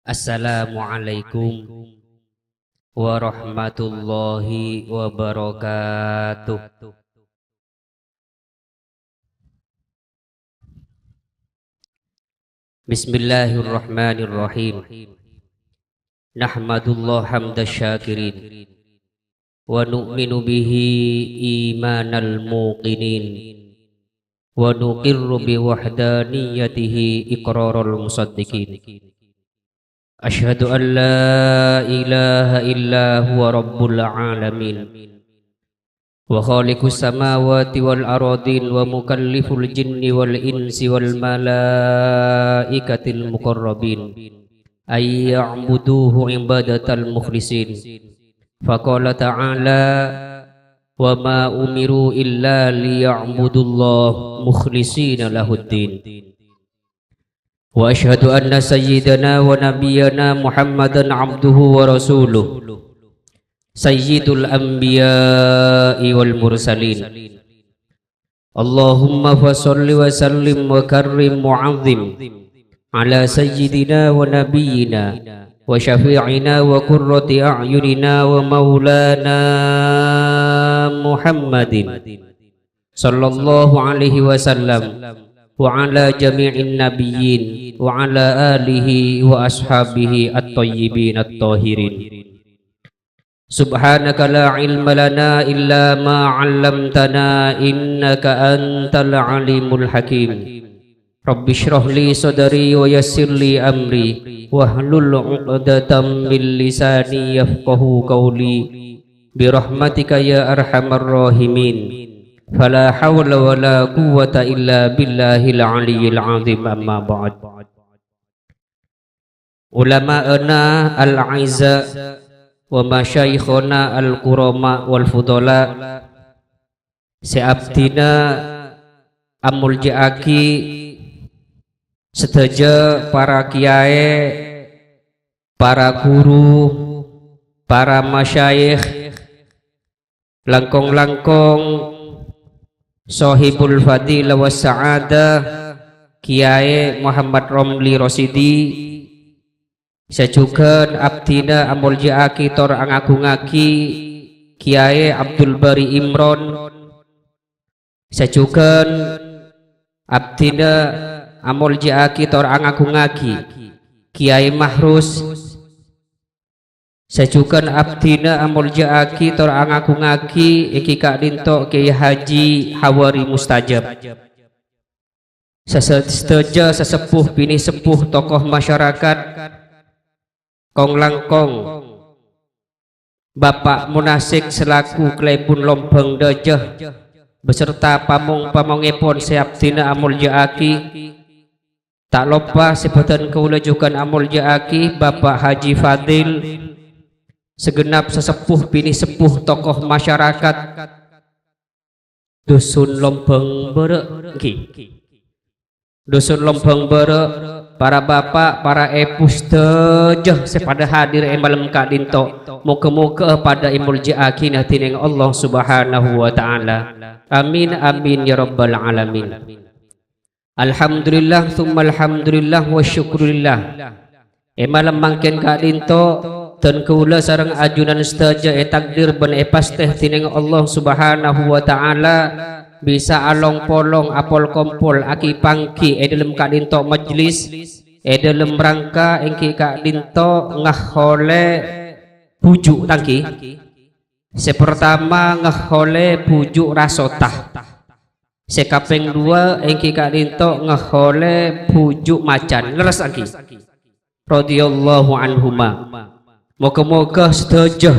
Assalamualaikum warahmatullahi wabarakatuh. Bismillahirrahmanirrahim. Nahmadullah hamdas syakirin wa nu'minu bihi imanal muqinin wa nuqirru bi wahdaniyatihi iqraral musaddiqin. Asyhadu an la ilaha illa huwa rabbul alamin wa khaliqus samawati wal aradin wa mukalliful jinni wal insi wal malaikatil muqarrabin ay ya'buduhu ibadatal mukhlisin. Faqala ta'ala wa ma umiru illa liya'budullah mukhlisina lahuddin. Wa asyhadu anna sayyidana wa nabiyyana Muhammadan abduhu wa rasuluh sayyidul anbiya'i wal mursalin. Allahumma fasalli wa sallim wa karrim mu'azzim ala sayyidina wa nabiyyina wa syafi'ina wa qurrati a'yunina wa maulana Muhammadin sallallahu alaihi wasallam wa ala jami'in nabiyyin wa ala alihi wa ashabihi at-tayyibin at-tahirin. Subhanaka la ilma lana illa ma 'allamtana innaka antal alimul hakim. Rabbi shrah li sadri wa yassir li amri wahlul 'uqdatam min lisani yafqahu qawli bi rahmatika ya arhamar rahimin. Fala hawla wala quwwata illa billahil aliyyil azim. Amma ba'd. Ulama'ana al-'izza wa masyayikhuna al-kurama wal fudala seabdina amul ja'aki sedaja para kiai, para guru, para masyayikh, langkong-langkong Sohibul Fadilah wa Sa'adah Kiai Muhammad Romli Rosidi sajugan abdina amul ja'aki tor angagungaki Kiai Abdul Bari Imron sajugan abdina amul ja'aki tor angagungaki Kiai Mahrus sajukan abdina amul ja'aki tor angagungaki iki kak dinto Kiai Haji Hawari Mustajab seseja sesepuh bini sepuh tokoh masyarakat kong langkong Bapak Munasik selaku Klebun Lombang Dajah beserta pamong-pamongipun seabdina amul ja'aki. Tak lupa sebutan keulajukan amul ja'aki Bapak Haji Fadil segenap sesepuh bini sepuh tokoh masyarakat Dusun Lombang Berek, Dusun Lombang Berek, para bapak, para epus dejah sepada hadir malam kak dinto moga-moga pada imul ja'aki natineng Allah subhanahu wa ta'ala. Amin amin ya rabbal alamin. Alhamdulillah thumma alhamdulillah wa syukurillah malam mangken kak dinto dan keula sareng ajunan sedaja takdir ben pasteh tineng Allah subhanahu wa ta'ala bisa along polong apol kompol aki pangki dalam kak dinto majlis dalam rangka engki kak dinto ngahole pujuk tangki sepertama ngahole pujuk rasotah sekapeng dua engki kak dinto ngahole pujuk macan leres angki radhiyallahu anhuma. Moga-moga sedaja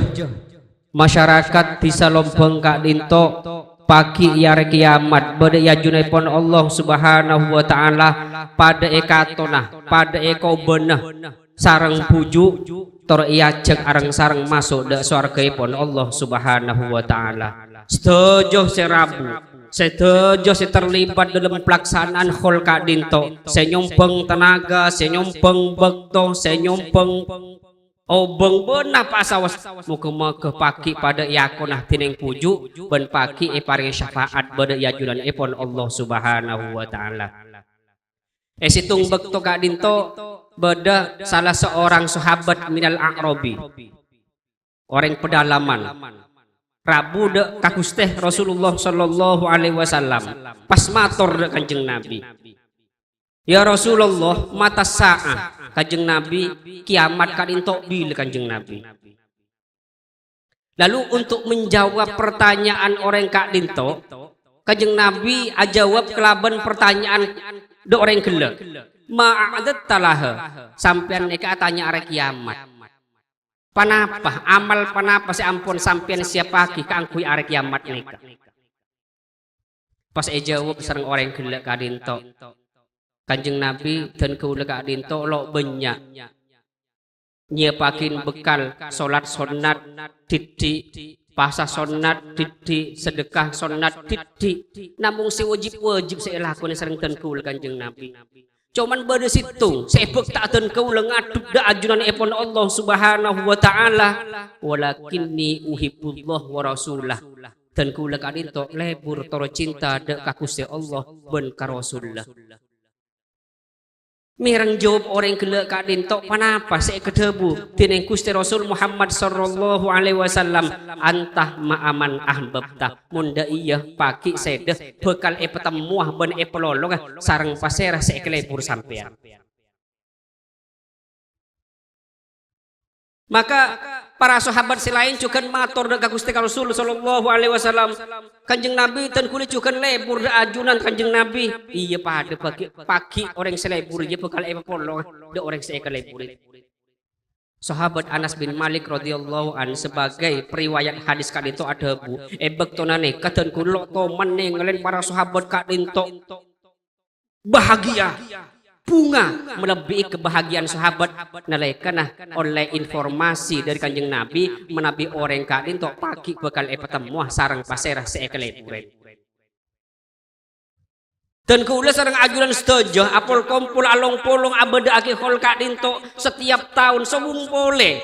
masyarakat bisa Lombang kak dinto pagi yare kiamat pada yajunipun Allah subhanahu wa ta'ala pada ekatonah pada ekobenah sarang puju tor iajeng arang sarang masuk dak swargaipun Allah subhanahu wa ta'ala. Sedaja serabu sedaja terlibat dalam pelaksanaan khol kak dinto senyumbang tenaga senyumbang bekto senyumbang obeng benah pasawas muga-muga pagi pada yakonah tineng puju ben pagi paring syafaat pada yajulan ipun Allah subhanahu wa ta'ala. Situng bekto kak dinto beda salah seorang sahabat minal a'rabi, orang pedalaman. Rabu dek kakusteh Rasulullah sallallahu alaihi wasallam pas matur dek Kanjeng Nabi. Ya Rasulullah, mata sa'ah Kanjeng Nabi, kiamat kadinto bil Kanjeng Nabi. Lalu untuk menjawab pertanyaan orang Kak Dinto, Kanjeng Nabi ajawab kelaban pertanyaan do orang gelek. Ma'adat talaha sampean eka tanya arek kiamat. Panapa amal panapa si ampun sampean siapa ki kangkui arek kiamat neka. Pas jawab sareng orang gelek Kak Dinto. Kanjeng Nabi dan keula Kak Dinto lo banyak nyiapakin bekal salat sunat titik, pasah sunat titik, sedekah sunat titik. Namun si wajib saya lakukan sareng dan keula Kanjeng Nabi. Cuman pada situ sebab tak dan keula ngaduk da ajunan epon Allah Subhanahu wa taala, walakinni uhibbullah wa rasulah. Dan keula Kak Dinto lebur toro cinta da ka Gusti Allah ben ka Rasulullah. Mirang jawab orang gelek Kak Dinto, panapa saya kedebu tineng Gusti Rasul Muhammad sallallahu alaihi wasallam, antah ma'aman ahbabta munda iya paki sedeh bekal petemuah ben pelolong sareng pasera saya kelebur sampean. Maka para sahabat selain juga matur dekat Gusti Rasul sallallahu alaihi wasallam. Kanjeng Nabi dan kulit juga lebur da ajunan Kanjeng Nabi. Iya pada pagi orang selebur iya bekal polong da orang saya kelebur. Sahabat Anas bin Malik radhiyallahu an sebagai periwayat hadis Kak Dinto ada bu bektonane kaden kulo to meneng ngelen para sahabat Kak Dinto bahagia. Bunga melebihi kebahagiaan sahabat nalaikanah oleh informasi dari Kanjeng Nabi menabi orang Kak Dinto pagi bakal petemuah sarang pasirah seekeleburen. Dan keula sarang ajuran setuju apol kumpul along polong abada akihol Kak Dinto setiap tahun sebung boleh.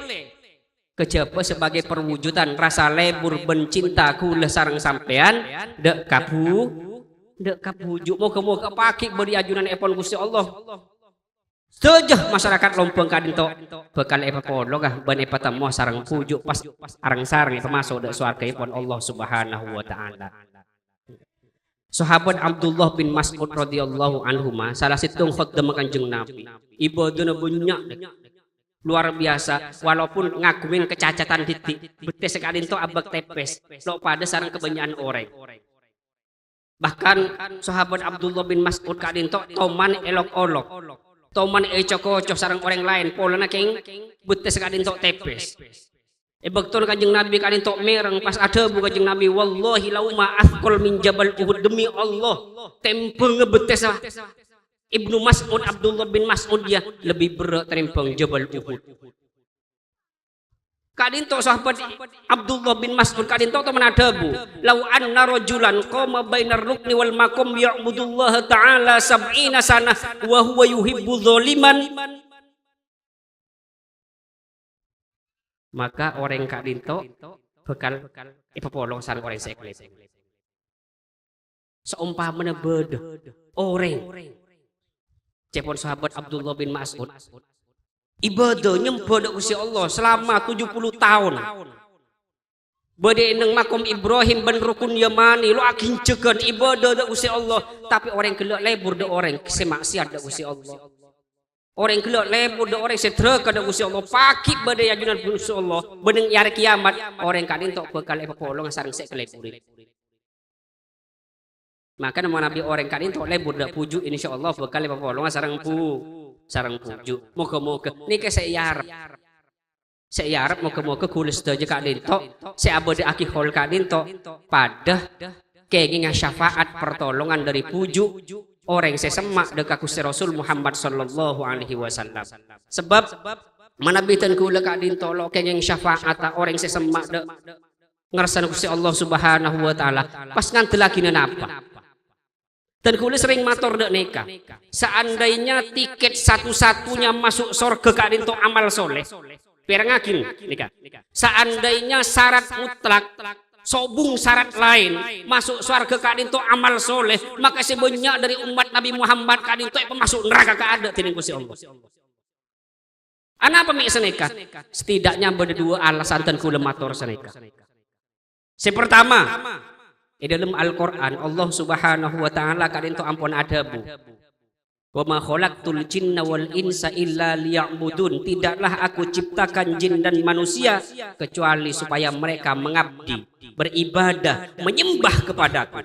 Kejaba sebagai perwujudan rasa lebur bencinta kula sarang sampean dek dek kapujuk moga-moga pagi beri ajunan epon Gusti Allah. Sejah masyarakat Lompong Kak Dinto bekal epa polo kah ban epa tamuh sarang pujuk pas arang sarang epa masuk dek swarga epon Allah Subhanahu wa taala. Sahabat Abdullah bin Mas'ud radhiyallahu anhuma salah situng khodam Kanjeng Nabi. Ibaduna banyak luar biasa walaupun ngakumin kecacatan titik betes Kak Dinto abak tepes lo pada sarang kebanyakan orang. Bahkan sahabat Abdullah bin Mas'ud Kak Dinto toman elok-olok, toman coko-cok sarang orang lain, polana keng betes Kak Dinto tepes. Betul Kanjeng Nabi Kak Dinto mereng pas ada bu Kanjeng Nabi, wallahi lauma athqal min jabal Uhud, demi Allah tempeng betes Ibnu Mas'ud Abdullah bin Mas'ud ya lebih berat tempeng jabal Uhud. Kak Dinto sahabat Abdullah bin Mas'ud Kak Dinto teman adabu lau anna rajulan qama bainar rukni wal maqam ya'budullaha ta'ala sab'ina sanah wa huwa yuhibbu dzaliman, maka orang Kak Dinto bekal ipopolong sareng orang sekle seumpamana beda orang cepon sahabat Abdullah bin Mas'ud ibadah nyembah Gusti Allah selama 70 tahun. Bade nang makom Ibrahim ben rukun Yamani lo akin cegan ibadah Gusti Allah, tapi orang gelak lebur de orang semaksiat Gusti Allah. Orang gelak lebur de orang setreka Gusti Allah, pagi bade ajunan Gusti Allah, beneng hari kiamat orang Kak Dinto bekal polong sareng sek kelebur. Maka nama Nabi orang Kak Dinto lebur de puju insyaallah bekal polong sareng sarang pujuk. Moga-moga niki saya harap moga-moga kula sedaya Kak Dinto saya abadi akihol Kak Dinto pada kenging syafaat pertolongan dari pujuk orang sesemak dekat Gusti Rasul Muhammad sallallahu alaihi wasallam. Sebab manabitan kula Kak Dinto lo kenging syafaat orang sesemak de ngersana Gusti Allah Subhanahu wa taala pas ngantelagina napa. Dan kulit sering matur dek neka. Seandainya tiket satu-satunya masuk surga Kak Dinto amal soleh, perangakin neka. Seandainya syarat mutlak, sobung syarat lain masuk surga Kak Dinto amal soleh, maka sebanyak dari umat Nabi Muhammad Kak Dinto masuk neraka keada tining Gusti Allah. Ana apa mik seneka? Setidaknya berdua alasan dan kula matur seneka. Si pertama, di dalam Al-Qur'an Allah Subhanahu wa taala kadin to ampun adabu. Wa ma khalaqtul jinna wal insa illa liya'budun. Tidaklah aku ciptakan jin dan manusia kecuali supaya mereka mengabdi, beribadah, menyembah kepadaku.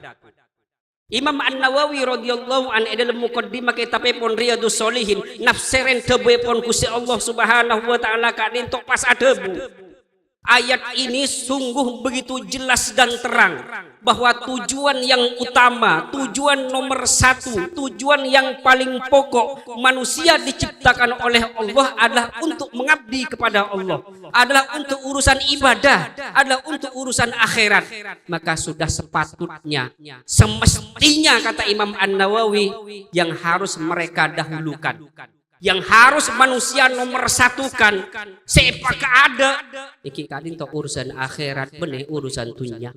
Imam An-Nawawi radhiyallahu an dalam muqaddimah kitabipun Riyadhus Shalihin nafsiren debepun Gusti Allah Subhanahu wa taala kadin tok pas adebu. Ayat ini sungguh begitu jelas dan terang bahwa tujuan yang utama, tujuan nomor satu, tujuan yang paling pokok manusia diciptakan oleh Allah adalah untuk mengabdi kepada Allah, adalah untuk urusan ibadah, adalah untuk urusan akhirat. Maka sudah sepatutnya, semestinya kata Imam An-Nawawi yang harus mereka dahulukan, yang harus manusia nomor satukan sepak ada iki kadin to urusan akhirat benih urusan dunia.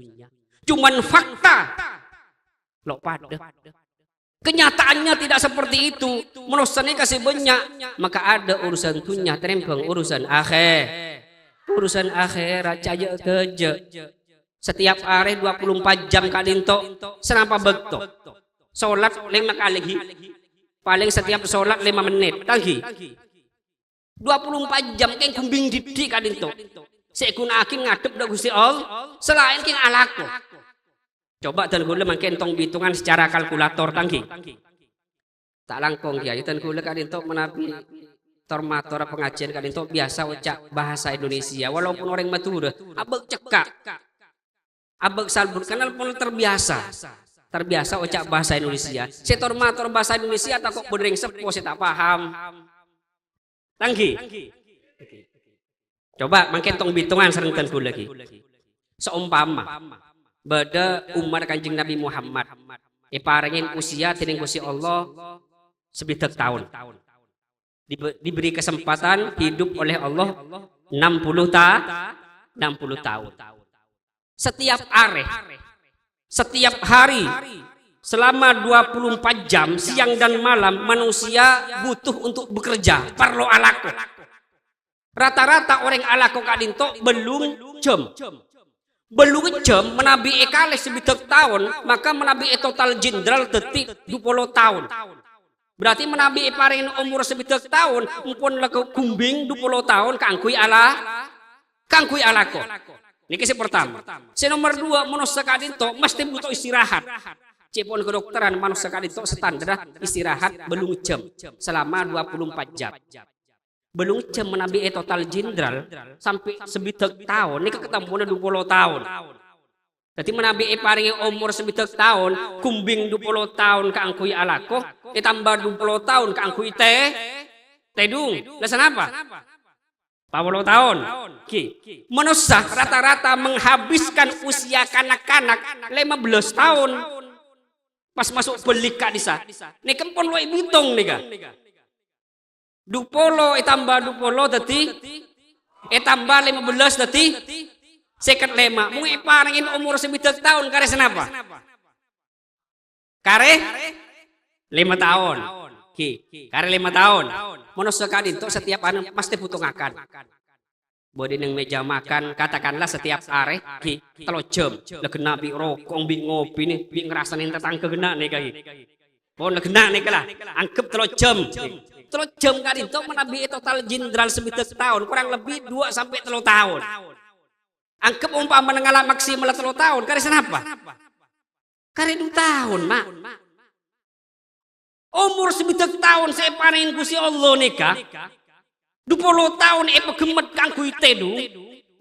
Cuman fakta lo pada kenyataannya tidak seperti itu. Menusane kasih banyak maka ada urusan dunia terempeng urusan akhirat caja kerja setiap hari 24 jam kadin to senapa bekto salat 5 kali paling setiap sholat 5 menit tangki 24 jam keng kumbing didik kadin to sekun akin ngadep dak Gusti Allah selain keng alako. Coba dan kula mangken tong hitungan secara kalkulator tangki tak langkong kiai dan kula kadin to menapi tormator pengajian kadin to biasa ucap bahasa Indonesia walaupun orang Madura abek cekak abek salbur kenal pun terbiasa ucap bahasa Indonesia. Setor mator bahasa Indonesia tak kok berdering sepo saya tak paham. Tangki. Coba mangken tong bitungan serengten kula lagi. Seumpama bada umat Kanjeng Nabi Muhammad iparengin usia dening Gusti Allah sebidak tahun. Diberi kesempatan hidup oleh Allah 60 tahun. Setiap hari selama 24 jam siang dan malam manusia butuh untuk bekerja perlu alako. Rata-rata orang alako kadinto belum jam menabi ekale sebidak tahun maka menabi total jenderal detik 20 tahun. Berarti menabi paring umur sebidak tahun mumpun laku kumbing 20 tahun kangkui alako. Ini kisah pertama. Si nomor 2 manusia kadinto mesti butuh istirahat. Cepon kedokteran manusia kadinto standar istirahat belum jam selama 24 jam. Belum jam menabi total jenderal sampai sebidak tahun. Ini ketemuan 20 tahun. Jadi menabi paringi umur sebidak tahun kumbing 20 tahun keangkui alako ditambah 20 tahun keangkui tedung. Lesan apa? 40 tahun. Manusia rata-rata menghabiskan usia kanak-kanak 15 tahun. Pas masuk belik kak disa. Ini kempon lo ibitung nih kak. 20 tambah 20 tadi. Tambah 15 tadi. Seket 5. Mau iparangin umur sebidak tahun kare senapa? Kare 5 tahun. Kare 5 tahun. Manusia kadinto setiap anu pasti butuh makan. Bodi nang meja makan katakanlah setiap hari 3 jam. Legena bi rokok bi ngopi nih bi ngerasain tetangga kena nih kaki. Pon legena nih kala. Anggap 3 jam. 3 jam kadinto menabi total jenderal sebidak tahun kurang lebih 2 sampai 3 tahun. Anggap umpama menengala maksimal 3 tahun kare senapa? Kare 2 tahun, Mak. Umur sebidak tahun saya panen Gusti Allah nikah. 20 tahun pegemet kangkui tedu.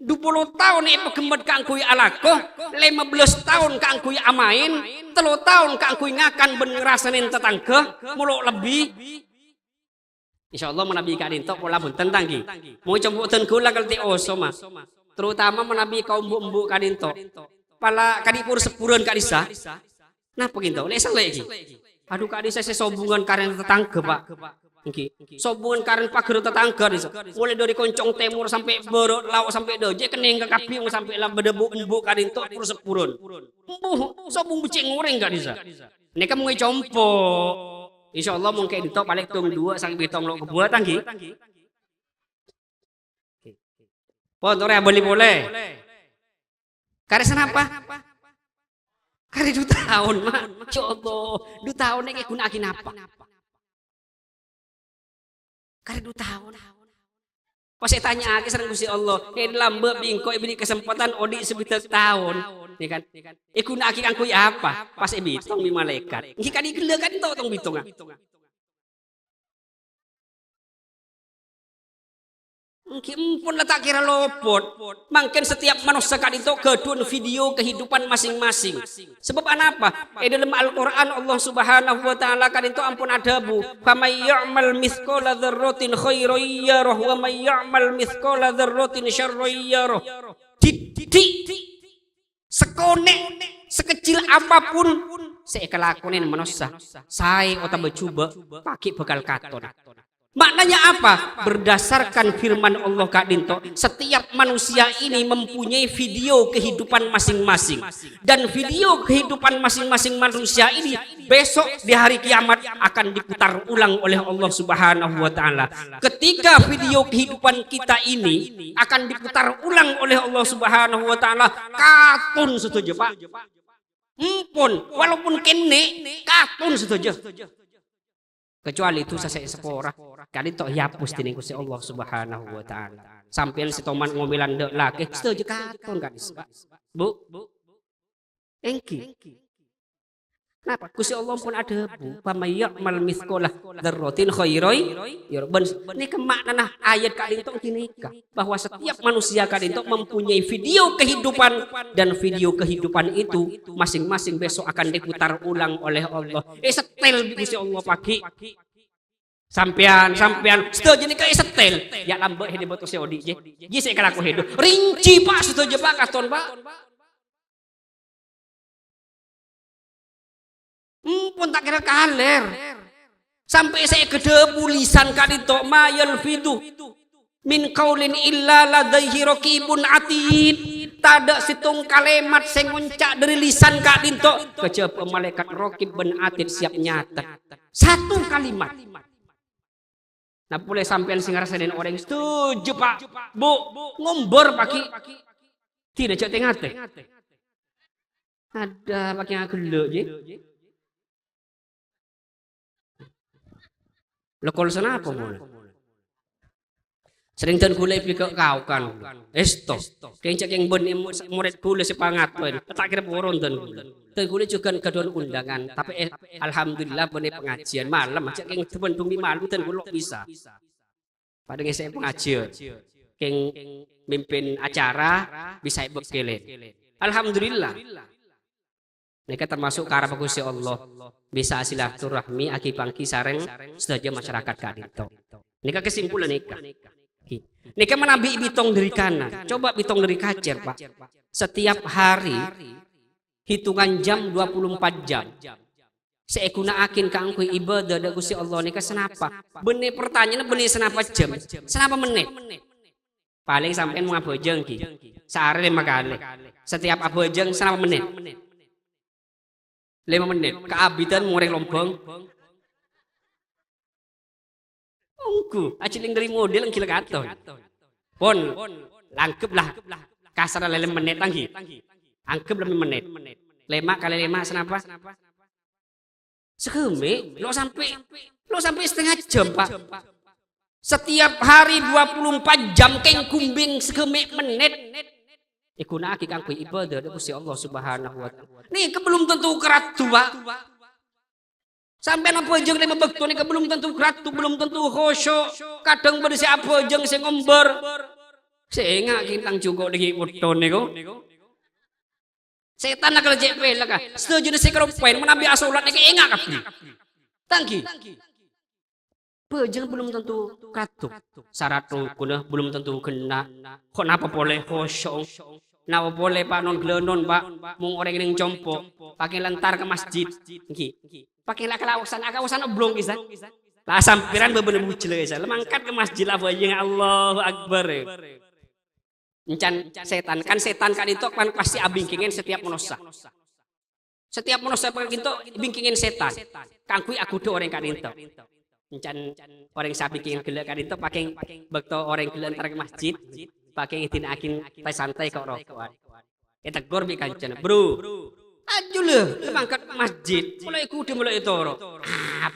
20 tahun pegemet kangkui alako. 15 tahun kangkui amain. 3 tahun kangkui ngakan ben ngerasain tetangga. Muluk lebih. Insyaallah menabi kadinto pola bunten tanggi. Mau coba ten kula kalti osoma. Terutama menabi kaum mbok kadinto. Pala kadipur sepureun kadisa. Napa kinto? Lesan lagi. Aduh kak desa saya sobungan karen tetangga pak. Sobungan karen pagar tetangga desa. Mulai dari koncong timur sampai berok lauk sampai doje kening ke kapiung sampai lah berdebu embuk kadin tok pur sepurun. Embuh sobung becik ngoreng kak desa. Ini kan mulai compo. Insya Allah mungkin tok paling tung 2 sampai tong lo kebuat tanggi. Potore boleh. Kare senapa? Kare 2 tahun, Mak. Coba 2 tahun nek guna akin apa? Kare 2 tahun. Pas saya tanya ke sareng Gusti Allah, lambe bingko beri kesempatan odi sebitar tahun. Nih kan. Guna akin angkui apa? Pas bitong mi malaikat. Ngi kan digele kan tong bitong. Pun letak kira lopot. Mungkin setiap manusia kan itu kedun video kehidupan masing-masing. Sebab apa? Dalam Al-Quran Allah Subhanahu Wa Taala kan itu ampun ada bu. Famay ya'mal mithqala dzarratin khairan yarah wa may ya'mal mithqala dzarratin syarran yarah. Didik sekone sekecil apapun saya kelakuin manusia. Saya otak bercoba pakai bekal katon. Maknanya apa? Berdasarkan firman Allah Kak Dinto, setiap manusia ini mempunyai video kehidupan masing-masing. Dan video kehidupan masing-masing manusia ini besok di hari kiamat akan diputar ulang oleh Allah Subhanahu Wa Taala. Ketika video kehidupan kita ini akan diputar ulang oleh Allah Subhanahu Wa Taala, katun setuju Pak. Walaupun kene katun setuju. Kecuali itu saya sekolah kali tok hapus dening Gusti Allah Subhanahu Wa Taala. Sampeyan setoman ngomelan dek laki setuju katon kan Bu. Engki. Kenapa? Gusti Allah pun ada bu. Pamayyamal mithqala dzarratin khairan yarban. Ini kemaknana ayat kali itu dinikah bahwa setiap manusia kali itu mempunyai video kehidupan dan video kehidupan itu masing-masing besok akan diputar ulang oleh Allah. Setel Gusti Allah pagi. Sampean setuju nih kayak setel. Ya lambe hede boto si odi je. Ji saya kalaku hedo. Rinci Pak setuju Pak kaston Pak. Pun tak kira kaler. Sampai saya kedebu lisan kadito mayal fidu min qaulin illa ladaihi raqibun atid. Tada situng kalimat sing nguncak dari lisan kadito kejaba malaikat raqib ben atid siap nyatet. Satu kalimat. Nah boleh sampean sing ngarasain orang setuju Pak. Bu, ngombor pagi. Tidak cek tengate. Ada pakai ngagelo je. Lekol sana apa boleh? Sering dan gulai pikir kau kan, esto. Kencak yang ben murid gulai sepangat pun, tak kira poron dan gulai juga kedua undangan. Tapi alhamdulillah benih pengajian malam, macam yang teman tunggu malu dan gulai bisa. Pada saya pengajian, yang mimpin acara bisa berkelet. Alhamdulillah. Mereka termasuk karena bagus ya Allah bisa silaturahmi akibat sareng sedaja masyarakat kadito. Nika kesimpulan nika. Nika menabi bitong dari kanan. Coba bitong dari kacer Pak. Setiap hari hitungan jam 24 jam. Saya guna akin kangku ibadah da Gusti Allah nika senapa? Benih pertanyaan benih senapa jam? Senapa menit? Paling sampean mau abojeng ki. Sehari 5 kali. Setiap abojeng senapa menit? 5 menit, keabitan ngoreng lombong. Ongku, aciling dari model yang gila katon. Pon, langkep lah. Kasar 5 menit lagi. Angkep 5 menit. 5 kali 5 senapa? Sekeme, lo sampai setengah jam Pak. Setiap hari 24 jam keng kumbing sekeme menit. Ikuna aki kangku ibadah dari Gusti Allah Subhanahu Wa Taala. Nih belum tentu keratu Pak. Sampai apa jeung lima bekto nih belum tentu keratu, belum tentu khusyuk. Kadang berisi apa jeung sing ngomber. Sehingga kintang juga di foto niku. Setan nak lejek pelak ka. Setuju sing keropen menabi asolat nek enggak kabeh. Tangki. Bejeng belum tentu keratu. Syarat rukun belum tentu kena. Kok napa boleh khusyuk? Napa boleh Pak non glenon Pak? Mung orang yang compo, pakai lentar ke masjid. Pakai lah kelausan oblong kisan. Lah sampiran beberapa bujel kisan. Lemangkat ke masjid lah yang Allahu Akbar. Encan setan kan itu kan pasti abingkingin setiap manusia. Setiap manusia pakai itu bingkingin setan. Kangkui aku do orang kan itu. Encan orang sapi yang gelak kan itu pakai bekto orang gelak antar ke masjid. pakai ngitin akin santai kok rokokan. Kita tegur bi kancana, bro. Aju leh, mangkat masjid. Mulai kudu mulai toro.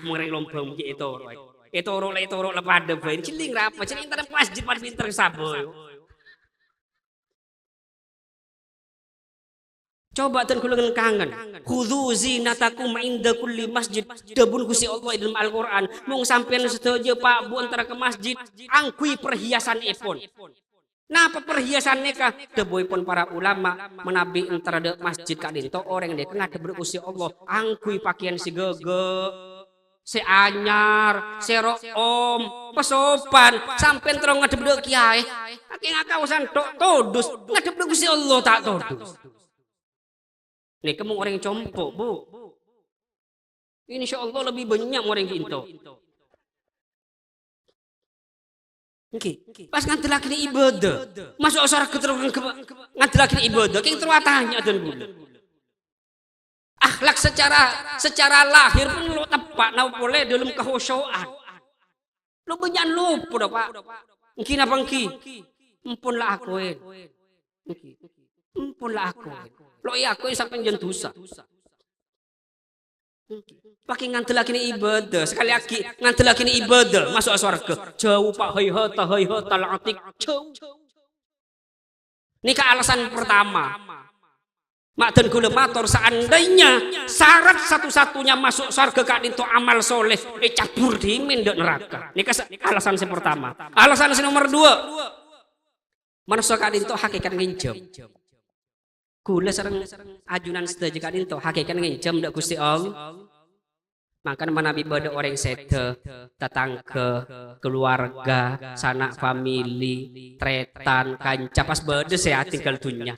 Mureng lompong ki toro. Toro le pada bae. Ciling rapa, ciling tar masjid pas pinter saboy. Coba dan kulangan kangen. Khudhu zinatakum inda kulli masjid. Debun Gusti Allah dalam Al-Qur'an. Mung sampean setuju Pak Bu antara ke masjid, angkui perhiasan ipun. Napa perhiasannya kah? Deboipun para ulama menabi antara de masjid kadinto orang dek ngade berkusi Allah angkui pakaian si gege, si anyar, si room, pesopan, sampai terong ngade berdek kiai. Aki ngakausan todus ngade berkusi Allah tak todus. Nih kamu orang compok bu. Insya Allah lebih banyak orang kinto. Okay. Pas nganti lagi ibadah, masuk asar keterangan nganti lagi ibadah, kayak terwatanya dan bulu. Akhlak secara lahir pun lo tepat, nau boleh dalam kehusuan. Lo banyak lupa dah pak. Mungkin apa mungkin? Empunlah akuin. Empunlah akuin. Lo iya akuin sampai jentusa. Pakai ngantel lagi ibadah, sekali lagi ngantel lagi ibadah, masuk surga. Jauh pak, hai hata latik jauh. Ini ke alasan pertama. Mak dan gula mator seandainya syarat satu-satunya masuk surga kak itu amal soleh, cabur di mendok neraka. Ini alasan yang pertama. Alasan yang nomor dua, manusia kak itu hakikat nginjem. Kula sareng ajunan sedaja kak itu hakikat nginjem ndak Gusti Allah. Maka menabi pada orang sete, tetangga, keluarga, sanak famili, tretan, kanca pas bade sehat tinggal dunia.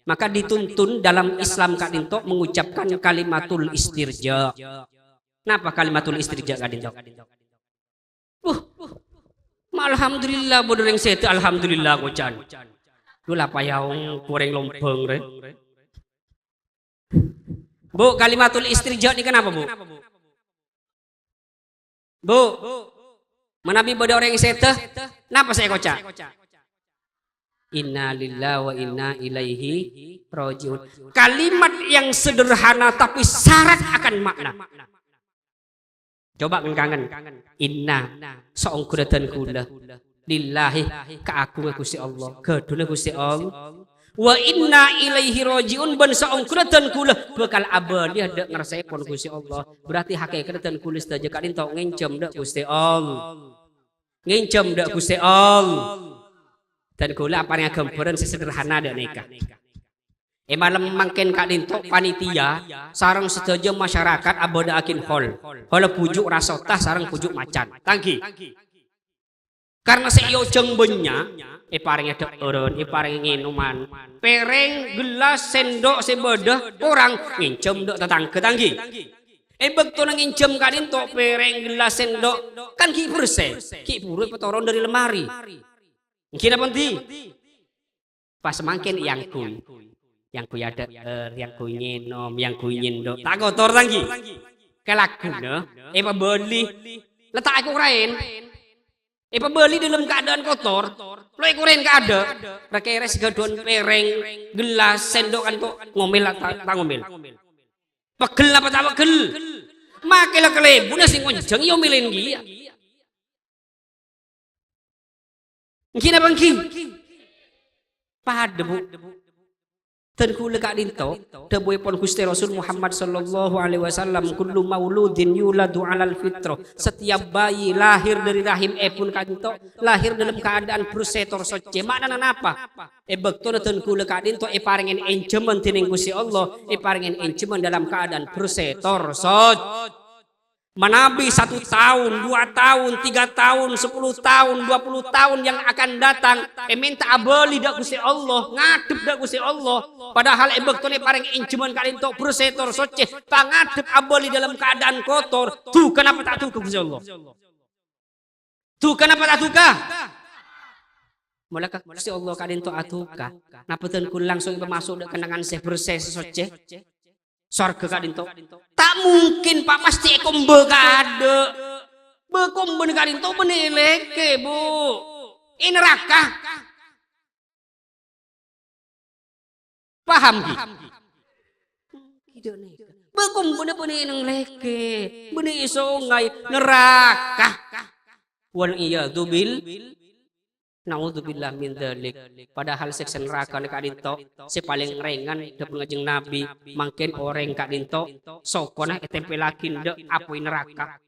Maka dituntun dalam Islam kak dinto mengucapkan kalimatul istirja. Kenapa kalimatul istirja kak dinto? Alhamdulillah bodoh yang sete, alhamdulillah gocan. Lu lah payung goreng lompeng re. Bu, kalimatul istirja ini kenapa bu? Bu, menabi pada orang yang sete, kenapa saya kocak? Inna lillahi wa inna ilaihi rajiun. Kalimat yang sederhana tapi syarat akan makna. Coba kangen. Inna seong kudatan kula. Lillahi keagungan Gusti Allah. Kedune Gusti Allah. Wa inna ilaihi rajiun ban saungkratan kula bakal abadi dak ngrasakon Gusti Allah. Berarti hakikatan kula saja kadin tok ngencem dak Gusti Allah. Ngencem dak Gusti Allah. Dan kula aparnya gambaran sesederhana dak nikah. Malam mangken kadin tok panitia sareng sedaya masyarakat abadaakin hol. Hol pujuk rasotah sareng pujuk macan. Tangki. Karena seyo jeng benya, paring ada orang, paring minuman, pereng, gelas, sendok, sebedah, orang ngincem dok tetangga tanggi. Betul ngincem kadin tok pereng, gelas, sendok, kan ki bersih, ki buruk petoron dari lemari. Mungkin apa nanti? Pas makin yang kui ada, yang kui nyinom, yang kui nyindok, tak kotor tanggi. Kelakuna, beli, letak aku rain. Pembeli dalam keadaan kotor, lo ikurin keada, rekeres gadon pereng, gelas, sendok kan tuh ngomel tak ngomel. Pegel apa tak pegel? Makelah kelebu nasi ngonjeng yo milin dia. Mungkin apa mungkin? Pada bu. Tenku lekak dinto, debu pon Gusti Rasul Muhammad sallallahu alaihi wasallam kullu mauludin yuladu alal fitrah. Setiap bayi lahir dari rahim pun kadinto lahir dalam keadaan bersetor soce. Maknana apa? Betul tenku lekak dinto paringen enjemen dening Gusti Allah, paringen enjemen dalam keadaan bersetor soce. Menabi 1 tahun, 2 tahun, 3 tahun, 10 tahun, 20 tahun yang akan datang, minta abali dak Gusti Allah, ngadep dak Gusti Allah. Padahal bektone paring incuman kalian tok bersetor soce, pangadep abali dalam keadaan kotor. Tuh kenapa tak tuh ke Gusti Allah? Tuh kenapa tak tuh kah? Mulaka Gusti Allah kalian tok atuka. Napa tenku langsung masuk dak kenangan seh bersih soce? Sorga kadinto tak mungkin pak pasti ekombe kade bekombe kadinto meneleke bu ini neraka paham ki bekum bener-bener nang leke bener iso ngai neraka wal iyadu bil naudzubillah min dzalik. Padahal seksa neraka nek kadinto si paling ringan dapun ngajeng nabi mangken orang kadinto sokona tempelakin dek apoi neraka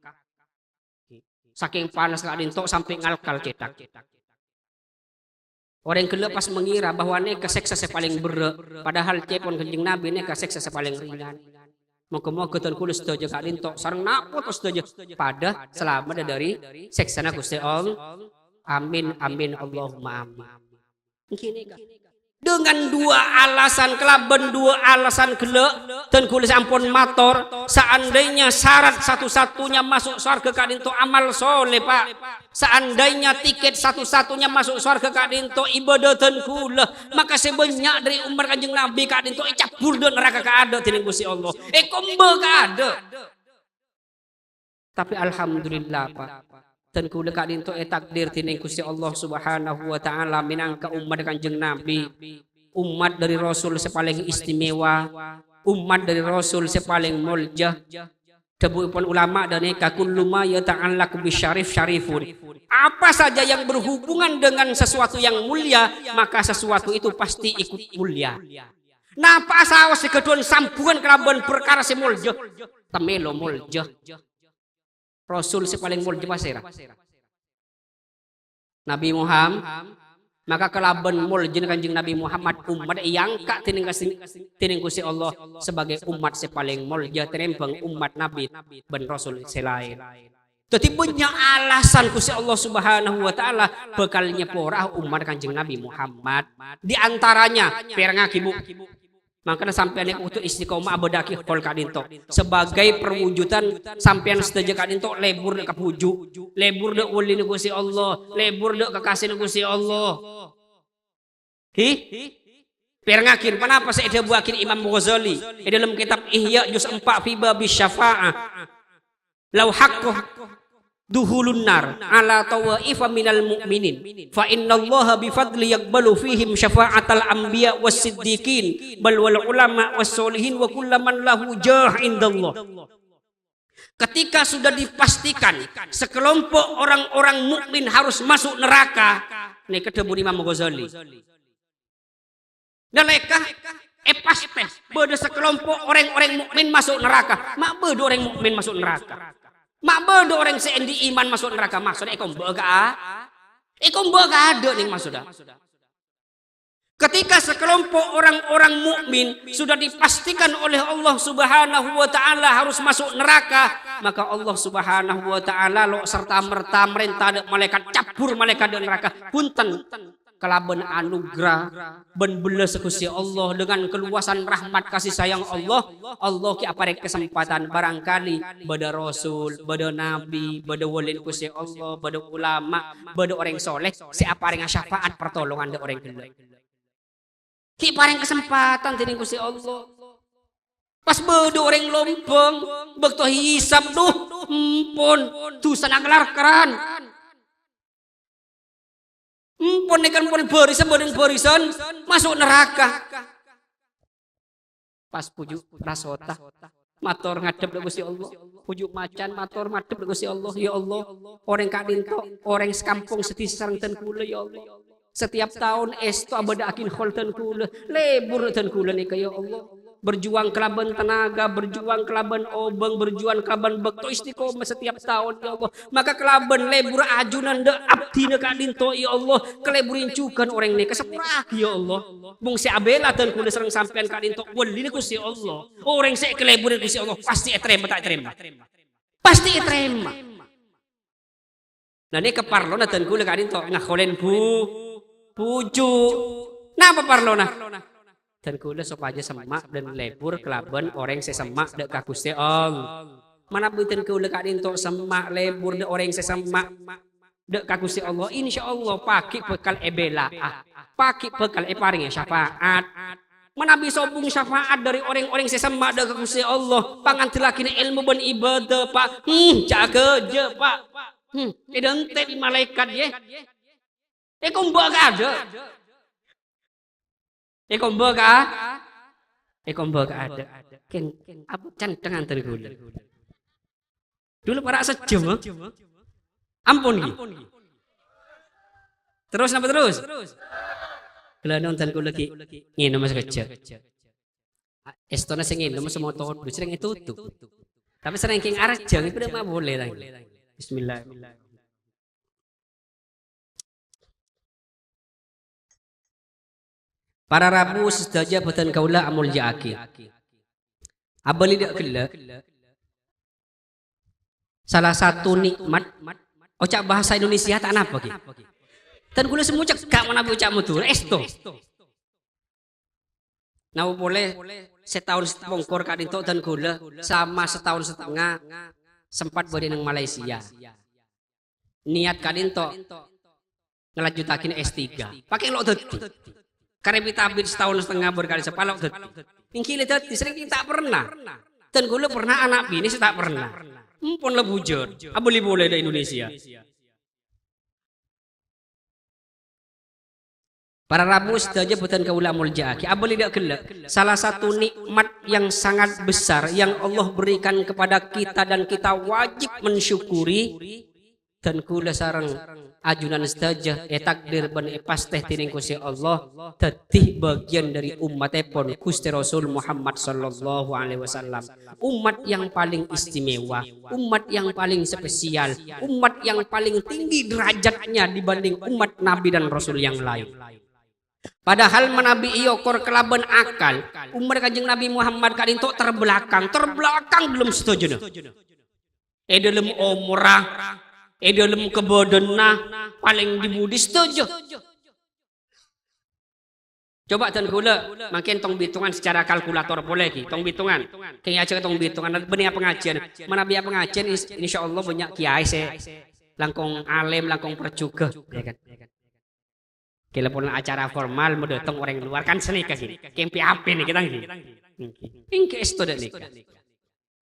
saking panas kadinto sampai ngalkal cetak. Orang kelep pas mengira bahwa neka seksa paling berat, padahal cepon kanjeng Nabi neka seksa paling ringan. Moga-moga ten kula sedoyo kadinto sareng napot sedoyo pada selamat dari seksana Gusti Allah. Amin amin Allahumma amin. Dengan dua alasan kelaban dua alasan gelek dan kulis ampun mator seandainya syarat satu-satunya masuk surga kadinto amal soleh Pak, seandainya tiket satu-satunya masuk surga kadinto ibadah dan kula maka sebanyak dari umar kanjeng Nabi kadinto cabur dan neraka kada dening Gusti Allah kombe kada. Tapi alhamdulillah Pak dan kula kadinto takdir tining Gusti Allah Subhanahu wa taala minangka umat kanjeng Nabi, umat dari Rasul sepaling istimewa, umat dari Rasul sepaling mulia. Debuipun ulama dan kullu ma yata'allaqu bisyarif syarifun. Apa saja yang berhubungan dengan sesuatu yang mulia, maka sesuatu itu pasti ikut mulia. Napa saos keduan sambungan kelaban perkara semulja, temelo mulja. Rasul sepaling mulia pasera Nabi Muhammad, maka kelaban mulia kanjeng Nabi Muhammad umat yang kak tining Gusti Allah sebagai umat sepaling mulia terembang umat Nabi ben Rasul selain. Jadi punya alasan Gusti Allah Subhanahu wa taala bekalnya porah umat kanjeng Nabi Muhammad di antaranya perangaki bu. Makanya sampean yang utuh istiqomah abadaki kol kadinto sebagai perwujudan sampean sedaja kadinto lebur dek kapuju, lebur dek uli Gusti Allah, lebur dek kekasih Gusti Allah. Perangakin kenapa saya ada buakin Imam Ghazali di dalam kitab Ihya juz 4 fi bab syafa'ah. Lau haqqu duhulun nar ala tawaifa minal mu'minin fa innallaha bifadli yaqbalu fihim syafa'atal anbiya was siddiqin bal wal ulama was solihin wa kullaman lahu jah indallah. Ketika sudah dipastikan sekelompok orang-orang mukmin harus masuk neraka nih kedebun Imam Ghazali naleka pas beda sekelompok orang-orang mukmin masuk neraka mak beda orang mukmin masuk neraka. Mak bodoh orang sendi iman masuk neraka maksudnya ikom boga ada nih maksudnya. Ketika sekelompok orang-orang mukmin sudah dipastikan oleh Allah Subhanahu wa taala harus masuk neraka, maka Allah Subhanahu wa taala lo serta merta merintah malaikat cabur malaikat di neraka punten kelaban anugerah ben belas Gusti Allah dengan keluasan rahmat kasih sayang Allah ki aparek kesempatan barangkali bada rasul bada nabi bada walid Gusti Allah bada ulama bada orang soleh si aparek syafaat pertolongan de orang gelek ki pareng kesempatan dening Gusti Allah pas bada orang lompong bekto hisab duh empun dosa naglarkeran ponekan pon barisan masuk neraka. Pas pujuk rasota mator ngadep ke Gusti Allah. Pujuk macan mator madep ke Gusti Allah. Ya Allah, orang kadinto, orang sekampung sedih sareng ten kula ya Allah. Setiap tahun estu abada akin khol ten kula, lebur ten kula nika ya Allah. Berjuang kelaban tenaga, berjuang kelaban obeng, berjuang kelaban bekto istiqomah setiap tahun ya Allah. Maka kelaban lebur ajunan de abdi ne kadinto ya Allah, keleburin cukan orang ne kesepurah ya Allah. Bung si abela dan kuda serang sampean kadinto wali ne Gusti Allah. Orang se keleburin Gusti Allah pasti terima tak terima. Pasti terima. Nah ini keparlona dan kuda kadinto ngakholen puju. Napa parlona? Dan kula sopaja semak dan lebur kelaban orang sesemak dek ka Gusti Allah. Mana beuteun kula kadinto semak lebur dek orang sesemak dek ka Gusti Allah. Insyaallah paki bekal ebelaah. Paki bekal paring syafaat. Mana bisa bung syafaat dari orang-orang sesemak dek ka Gusti Allah. Pangantilakina ilmu ben ibadah Pak. Jaga je Pak. Edeng teh di malaikat ye. Kumba ka ada. Kombo ka Kombo ada. Ken apa canteng antar gula. Dulu para sejam. Ampun iki. Terus napa terus? Kula nonton kula lagi ngene mas kerja. Estona sing ngene mas motor sering tutup. Tapi sering king arjang itu mah boleh lagi. Bismillah. Para Rabu sedaja boten kaula amul jaaki. Abali dak kela. Salah satu nikmat ocak bahasa Indonesia tak napa ki. Dan kula semua cekak mana ucap mutu esto. Nah boleh setahun sepongkor kadinto dan kula sama setahun setengah sempat bodi nang Malaysia. Niat kadinto ngelanjutakin S3. Pakai lo dadi. Karena vitabit setahun setengah berkali sepalok dadi. Ingkile dadi sering tak pernah. Dan kula pernah anak bini saya tak pernah. Mumpun lebujur. Abuli boleh di Indonesia. Para Rabu saja bukan kaula muljaaki. Abuli dak kelak. Salah satu nikmat yang sangat besar yang Allah berikan kepada kita dan kita wajib mensyukuri. Dan kula sarang ajunan saja takdir ban pasteh tining Gusti Allah tetih bagian dari umatipun Gusti Rasul Muhammad sallallahu alaihi wasallam. Umat yang paling istimewa, umat yang paling spesial, umat yang paling tinggi derajatnya dibanding umat Nabi dan Rasul yang lain. Padahal menabi iokor kelaban akal, umat Kanjeng Nabi Muhammad kadinto terbelakang belum setuju. Dalam umrah dalam kebodona paling dibudi setuju. Coba dan gula makin tong bitungan secara kalkulator boleh ki tong bitungan kayak aja tong bitungan benih pengajian mana biar pengajian insya Allah banyak kiai saya langkong alim langkong perjuga ya kan. Kalau pun acara formal mau datang orang luar kan seni kasih kempi apa nih kita nih ingke istodek nih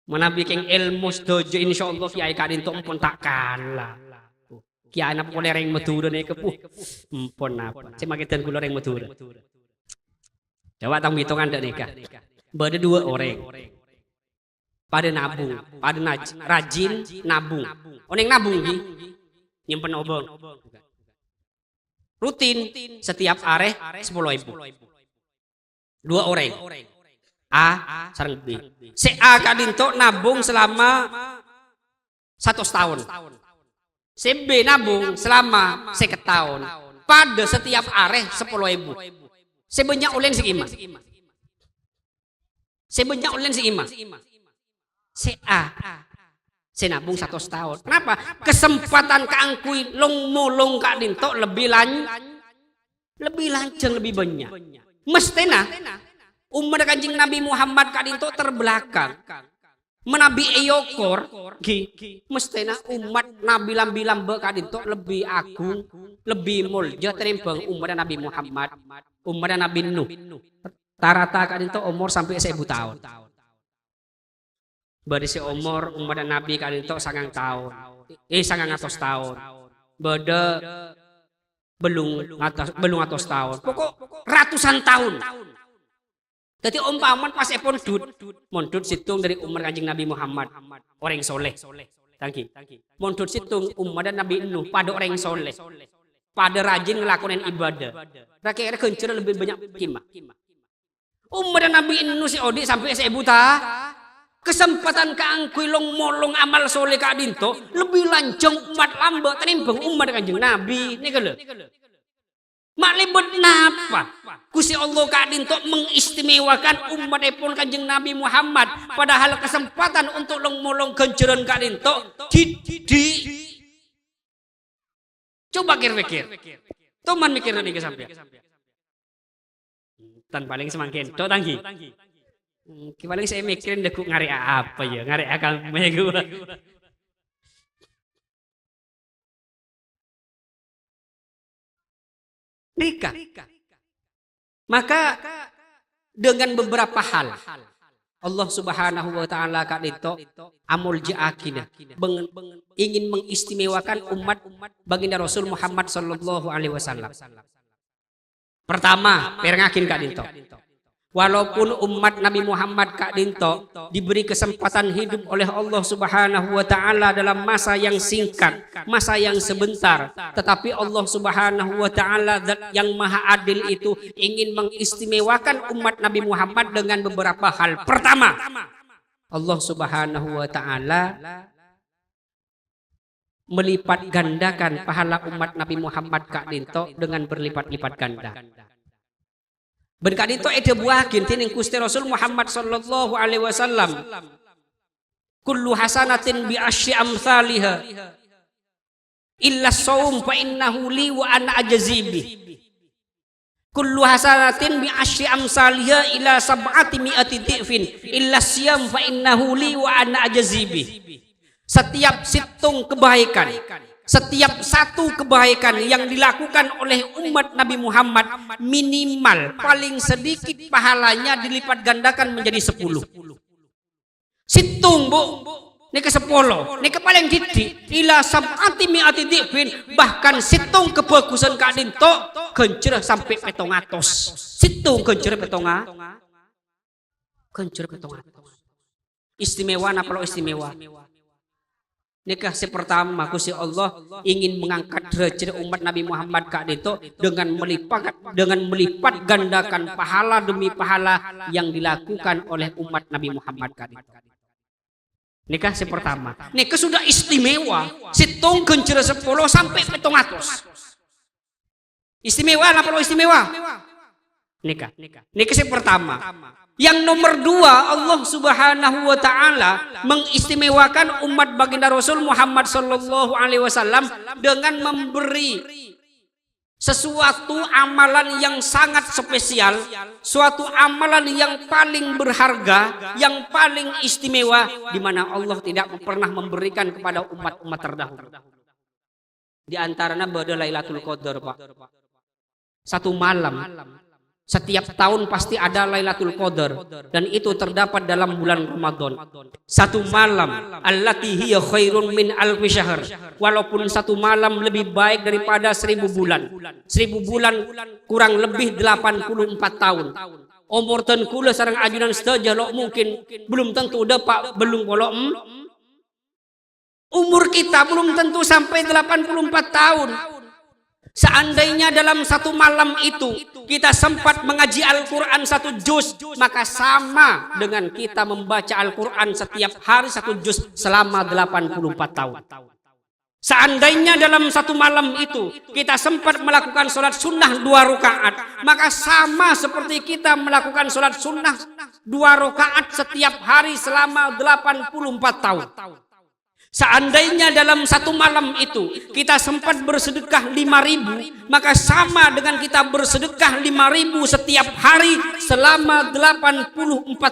mana bikin ilmu sedojo insya Allah kiai kadin tuh pun tak kalah kiai anak boleh orang Madura nih kepuh pun apa semakin gula orang Madura coba tang hitungan dak nikah ada 2 orang pada nabung pada rajin nabung orang nabung nyimpen obong rutin setiap areh 10.000 2 orang A sareng B. Si A kadinto nabung selama 100 tahun. Si B nabung selama 1 tahun. Pada setiap areh 10.000. Sebanyak ulen si ima. Sebanyak ulen si ima. Si A. Si nabung 100 tahun. Kenapa? Kesempatan kaangkui long molong kadinto lebih lanceng lebih banyak. Mestena umat Kanjeng Nabi Muhammad kadinto terbelakang. Menabi eyokor mestena umat Nabi lambi-lambe kadinto lebih agung, lebih mulya tinimbang umat Nabi Muhammad, umat Nabi Nuh. Tarata kadinto umur sampai 1000 tahun. Bari si umur umat Nabi kadinto 9 tahun. 900 tahun. Bada belum atas tahun. Pokok ratusan tahun. Jadi umpaman pas mondut situng dari umur Kanjeng Nabi Muhammad orang soleh. Tangki. Mondut situng umur dan Nabi Nuh pada orang soleh. Pada rajin ngelakuin ibadah. Rakyat kencur lebih banyak kimah. Umur dan Nabi Nuh si Odi sampai 1000 tahun. Kesempatan kaangkui long molong amal soleh kadinto lebih lancong umat lamba tenimbang umat Kanjeng Nabi. Nih kalau. Maklibet napa? Gusti Allah kadinto mengistimewakan umatipun Kanjeng Nabi Muhammad. Padahal kesempatan untuk long-molong ganjaran kadinto coba pikir. Tuman mikir nih kesampean. Tan paling semakin to tanggi. Paling saya mikirin dekuk ngari apa ya? Ngari akan gua. Nikah. Maka dengan beberapa hal Allah Subhanahu wa taala kadito amul jaakina ingin mengistimewakan umat baginda Rasul Muhammad sallallahu alaihi wasallam. Pertama, perengakin kadito. Walaupun umat Nabi Muhammad Kak Dinto diberi kesempatan hidup oleh Allah Subhanahu wa taala dalam masa yang singkat, masa yang sebentar, tetapi Allah Subhanahu wa taala yang Maha Adil itu ingin mengistimewakan umat Nabi Muhammad dengan beberapa hal. Pertama, Allah Subhanahu wa taala melipat gandakan pahala umat Nabi Muhammad Kak Dinto dengan berlipat-lipat ganda. Berkat itu ada buahin tining Gusti Rasul Muhammad sallallahu alaihi wasallam. Kullu hasanatin bi asyi amsalha illa shaum fa innahu li wa ana ajzibi. Kullu hasanatin bi asyi amsalha ila sab'ati mi'ati dhifin illa siyam fa innahu li wa ana ajzibi. Setiap situng kebaikan, setiap satu kebaikan yang dilakukan oleh umat Nabi Muhammad minimal paling sedikit pahalanya dilipat gandakan menjadi 10. Situng bu, ini ke 10, ini ke paling titik ila sab'ati mi'ati dhifin, bahkan situng kebagusan Kak Dinto gencerah sampai 700. Situng gencerah 700. Istimewa apa lo istimewa? Nikah pertama Gusti Allah ingin mengangkat derajat umat Nabi Muhammad Kak Dinto dengan melipat gandakan pahala demi pahala yang dilakukan oleh umat Nabi Muhammad Kak Dinto. Nikah pertama. Nikah sudah istimewa. Situng gencer 10 sampai 700. Istimewa apa lo istimewa? Nikah pertama. Yang nomor 2, Allah Subhanahu wa taala mengistimewakan umat baginda Rasul Muhammad sallallahu alaihi wasallam dengan memberi sesuatu amalan yang sangat spesial, suatu amalan yang paling berharga, yang paling istimewa, di mana Allah tidak pernah memberikan kepada umat-umat terdahulu. Di antaranya pada Lailatul Qadar, Pak. Satu malam. Setiap tahun pasti ada Lailatul Qadar dan itu terdapat dalam bulan Ramadan. Satu malam, allati hiya khairun min alfi syahr. Walaupun satu malam lebih baik daripada 1000 bulan. 1000 bulan kurang lebih 84 tahun. Umur ten kula sareng ajunan sedaya lo mungkin belum tentu udah Pak, belum kalau umur kita belum tentu sampai 84 tahun. Seandainya dalam satu malam itu kita sempat mengaji Al-Quran 1 juz, maka sama dengan kita membaca Al-Quran setiap hari 1 juz selama 84 tahun. Seandainya dalam satu malam itu kita sempat melakukan sholat sunnah 2 rakaat, maka sama seperti kita melakukan sholat sunnah 2 rakaat setiap hari selama 84 tahun. Seandainya dalam satu malam itu kita sempat bersedekah 5.000, maka sama dengan kita bersedekah 5.000 setiap hari selama 84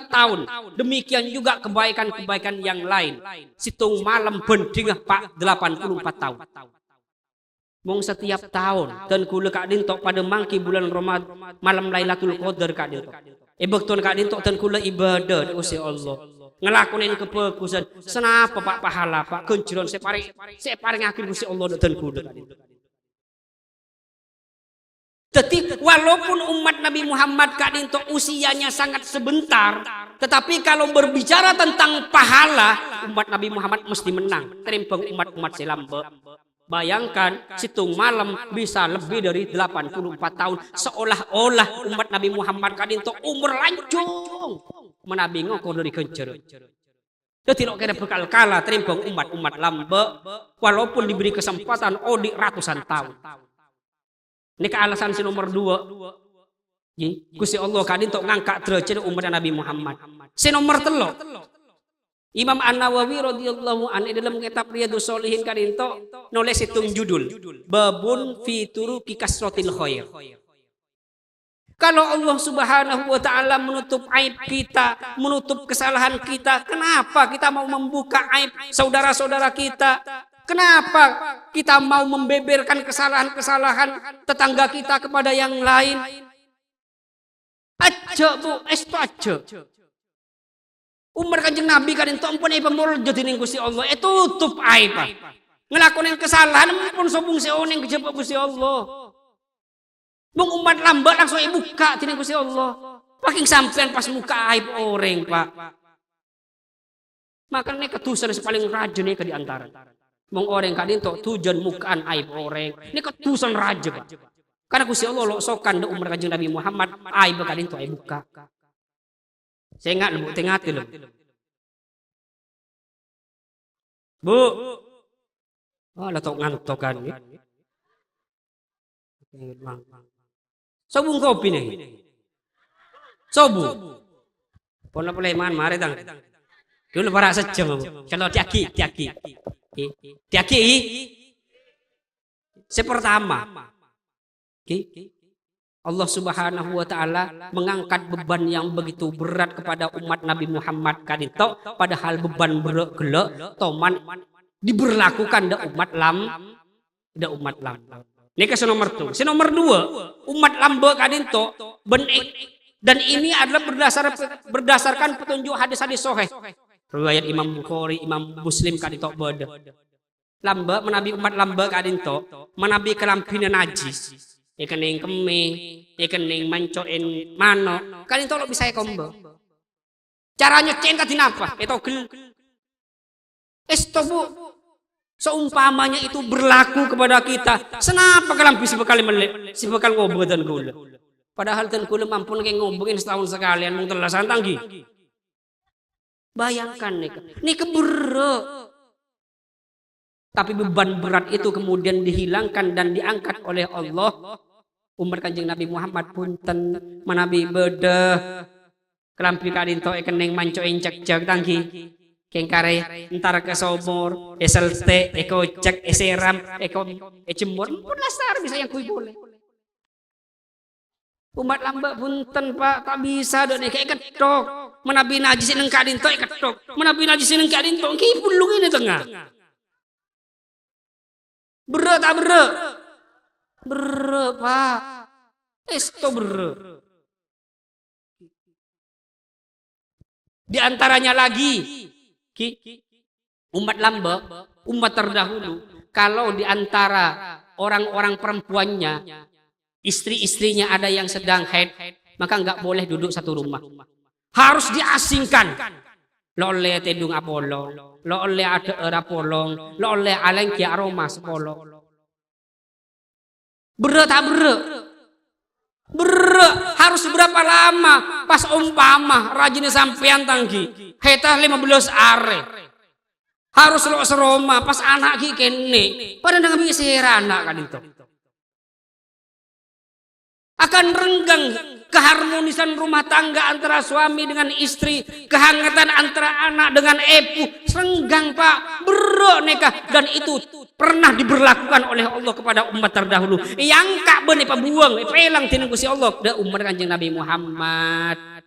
tahun. Demikian juga kebaikan-kebaikan yang lain. Situng malam bendingah Pak 84 tahun. Mong setiap tahun dan kula Kak Dinto pada mangki bulan Ramadan malam Lailatul Qadar Kak Dinto. Betul Kak Dinto dan kula ibadah di Gusti Allah. Ngelakuin kebagusan, senapa Pak pahala Pak genjeron saya paring akhir Gusti Allah dan kuda. Jadi walaupun umat Nabi Muhammad Kak Dinto usianya sangat sebentar, tetapi kalau berbicara tentang pahala umat Nabi Muhammad mesti menang. Terimpang umat-umat selamba. Bayangkan situng malam bisa lebih dari 84 tahun, seolah-olah umat Nabi Muhammad Kak Dinto umur lancung. Menabi ngokor dari kencer. Dia tidak kira bekal kalah terimpang umat-umat lamba walaupun diberi kesempatan di ratusan tahun. Ini alasan si nomor 2. Gusti Allah Kak Dinto ngangkat derajat umat Nabi Muhammad. Si nomor 3. Imam An-Nawawi radhiyallahu anhu dalam kitab Riyadhus Shalihin Kak Dinto nulis hitung judul babun fi turuqi kasratil khair. Kalau Allah Subhanahu wa taala menutup aib kita, menutup kesalahan kita, kenapa kita mau membuka aib saudara-saudara kita? Kenapa kita mau membeberkan kesalahan-kesalahan tetangga kita kepada yang lain? Aja Bu, estu aja. Umar Kanjeng Nabi kan ento ampun pemul jadi ning Gusti Allah, tutup aib. Ngelakuin kesalahan pun sobung seoning kejebak Gusti Allah. Bung umat lambat langsung buka tini Gusti Allah. Paking sampean pas muka aib orang, Pak. Makanya ketusan paling raja nih ke diantara. Mong orang kadin tok tujuan mukaan aib orang. Ini ketusan raja, Pak. Karena Gusti Allah lo sokan da umur Kanjeng Nabi Muhammad aib kadin tok aib buka. Saya ingat lu tengah tu. Bu. Oh, lah tok ngantuk kan. Sobung kopi nih. Sobung. Pona peleman mari tang. Dulu para sejam. Kalau tiaki. Sepertama. Allah Subhanahu wa taala mengangkat beban yang begitu berat kepada umat Nabi Muhammad kadito, padahal beban gelek toman diberlakukan da umat lam. Ini ke nomor 2. Nomor 2, umat lambe kadito benik, dan ini adalah berdasarkan petunjuk hadis-hadis sahih. Riwayat Imam Bukhari, Imam Muslim kadito beda. Lambe menabi umat lambe kadito, menabi kelampina najis. Ikan yang keme, ikan yang mancoin mano, kalian tolong bisa kombo. Caranya ceng katin apa? Itu gel. Estobu. Seumpamanya itu berlaku kepada kita. Senapa kalam bisa bekal melek, si bekal ngobrol dan gula. Padahal dan gula mampu nggak ngobrolin setahun sekalian, mungkin telah santanggi. Bayangkan nih keberat. Tapi beban berat itu kemudian dihilangkan dan diangkat oleh Allah. Umar Kanjeng Nabi Muhammad punten manabi bedah kelampi kadin to ekeneng mancoin cek tangki kengkare entar ke somor eselte eko cek eseram eko ecemur pun lasar bisa yang kui boleh. Umat lamba punten Pak tak bisa dok nek ketok menabi najis neng kadin to ketok menabi najis neng kadin to ki pulung ini tengah. Berat tak berat? Berat Pak. Esto berat. Di antaranya lagi umat lambe, umat terdahulu, kalau di antara orang-orang perempuannya, istri-istrinya ada yang sedang haid, maka nggak boleh duduk satu rumah. Harus diasingkan. Lo oleh tedung apolong, lo oleh ada rapolong, lo oleh alengki aroma sepolong. Berat tak berat? Berat. Harus berapa lama? Pas umpama rajinnya sampean tangki. Hetah 15 are. Harus lo seroma pas anak ki kene. Pada nggak bisa anak kan itu. Akan renggang keharmonisan rumah tangga antara suami dengan istri, kehangatan antara anak dengan ibu, renggang Pak, berat nikah, dan itu pernah diberlakukan oleh Allah kepada umat terdahulu. Yang kak benih pabuang, pelang tinengku si Allah, da umat Kanjeng Nabi Muhammad.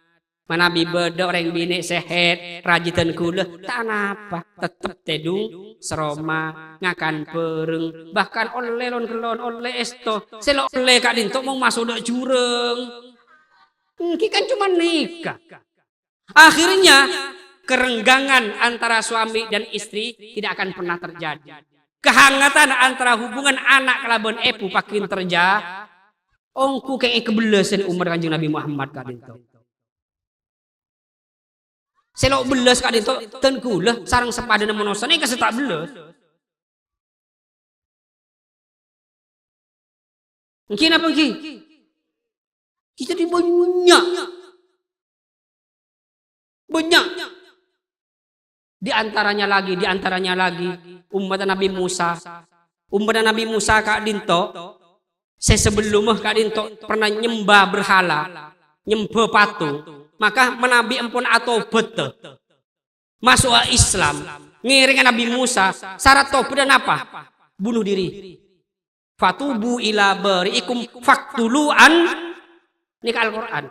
Manabi beda orang bini sehat, rajitan gula, tak apa, tetap tedung, seroma, ngakan pereng, bahkan oleh lon kelon, oleh esto, selok oleh kak dintok mau masuk dak jureng, kan cuma nikah. Akhirnya kerenggangan antara suami dan istri tidak akan pernah terjadi. Kehangatan antara hubungan anak kelaban epu pakin terjadi. Ongku kayak kebelasan umur Kanjeng Nabi Muhammad kak dintok. Selok belas kak dintok tengkulah sarang sepadan menosan ini kasih tak belas. Mungkin apa mungkin? Kita di banyak. Di antaranya lagi umat Nabi Musa. Umat Nabi Musa kak dintok. Sebelumnya kak dintok pernah nyembah berhala, nyembah patung. Maka menabi empun atau betul masuk Islam ngiringan Nabi Musa syarat taubat dan apa? Bunuh diri. Fatubu ila bariikum faktuluan ini Al-Quran.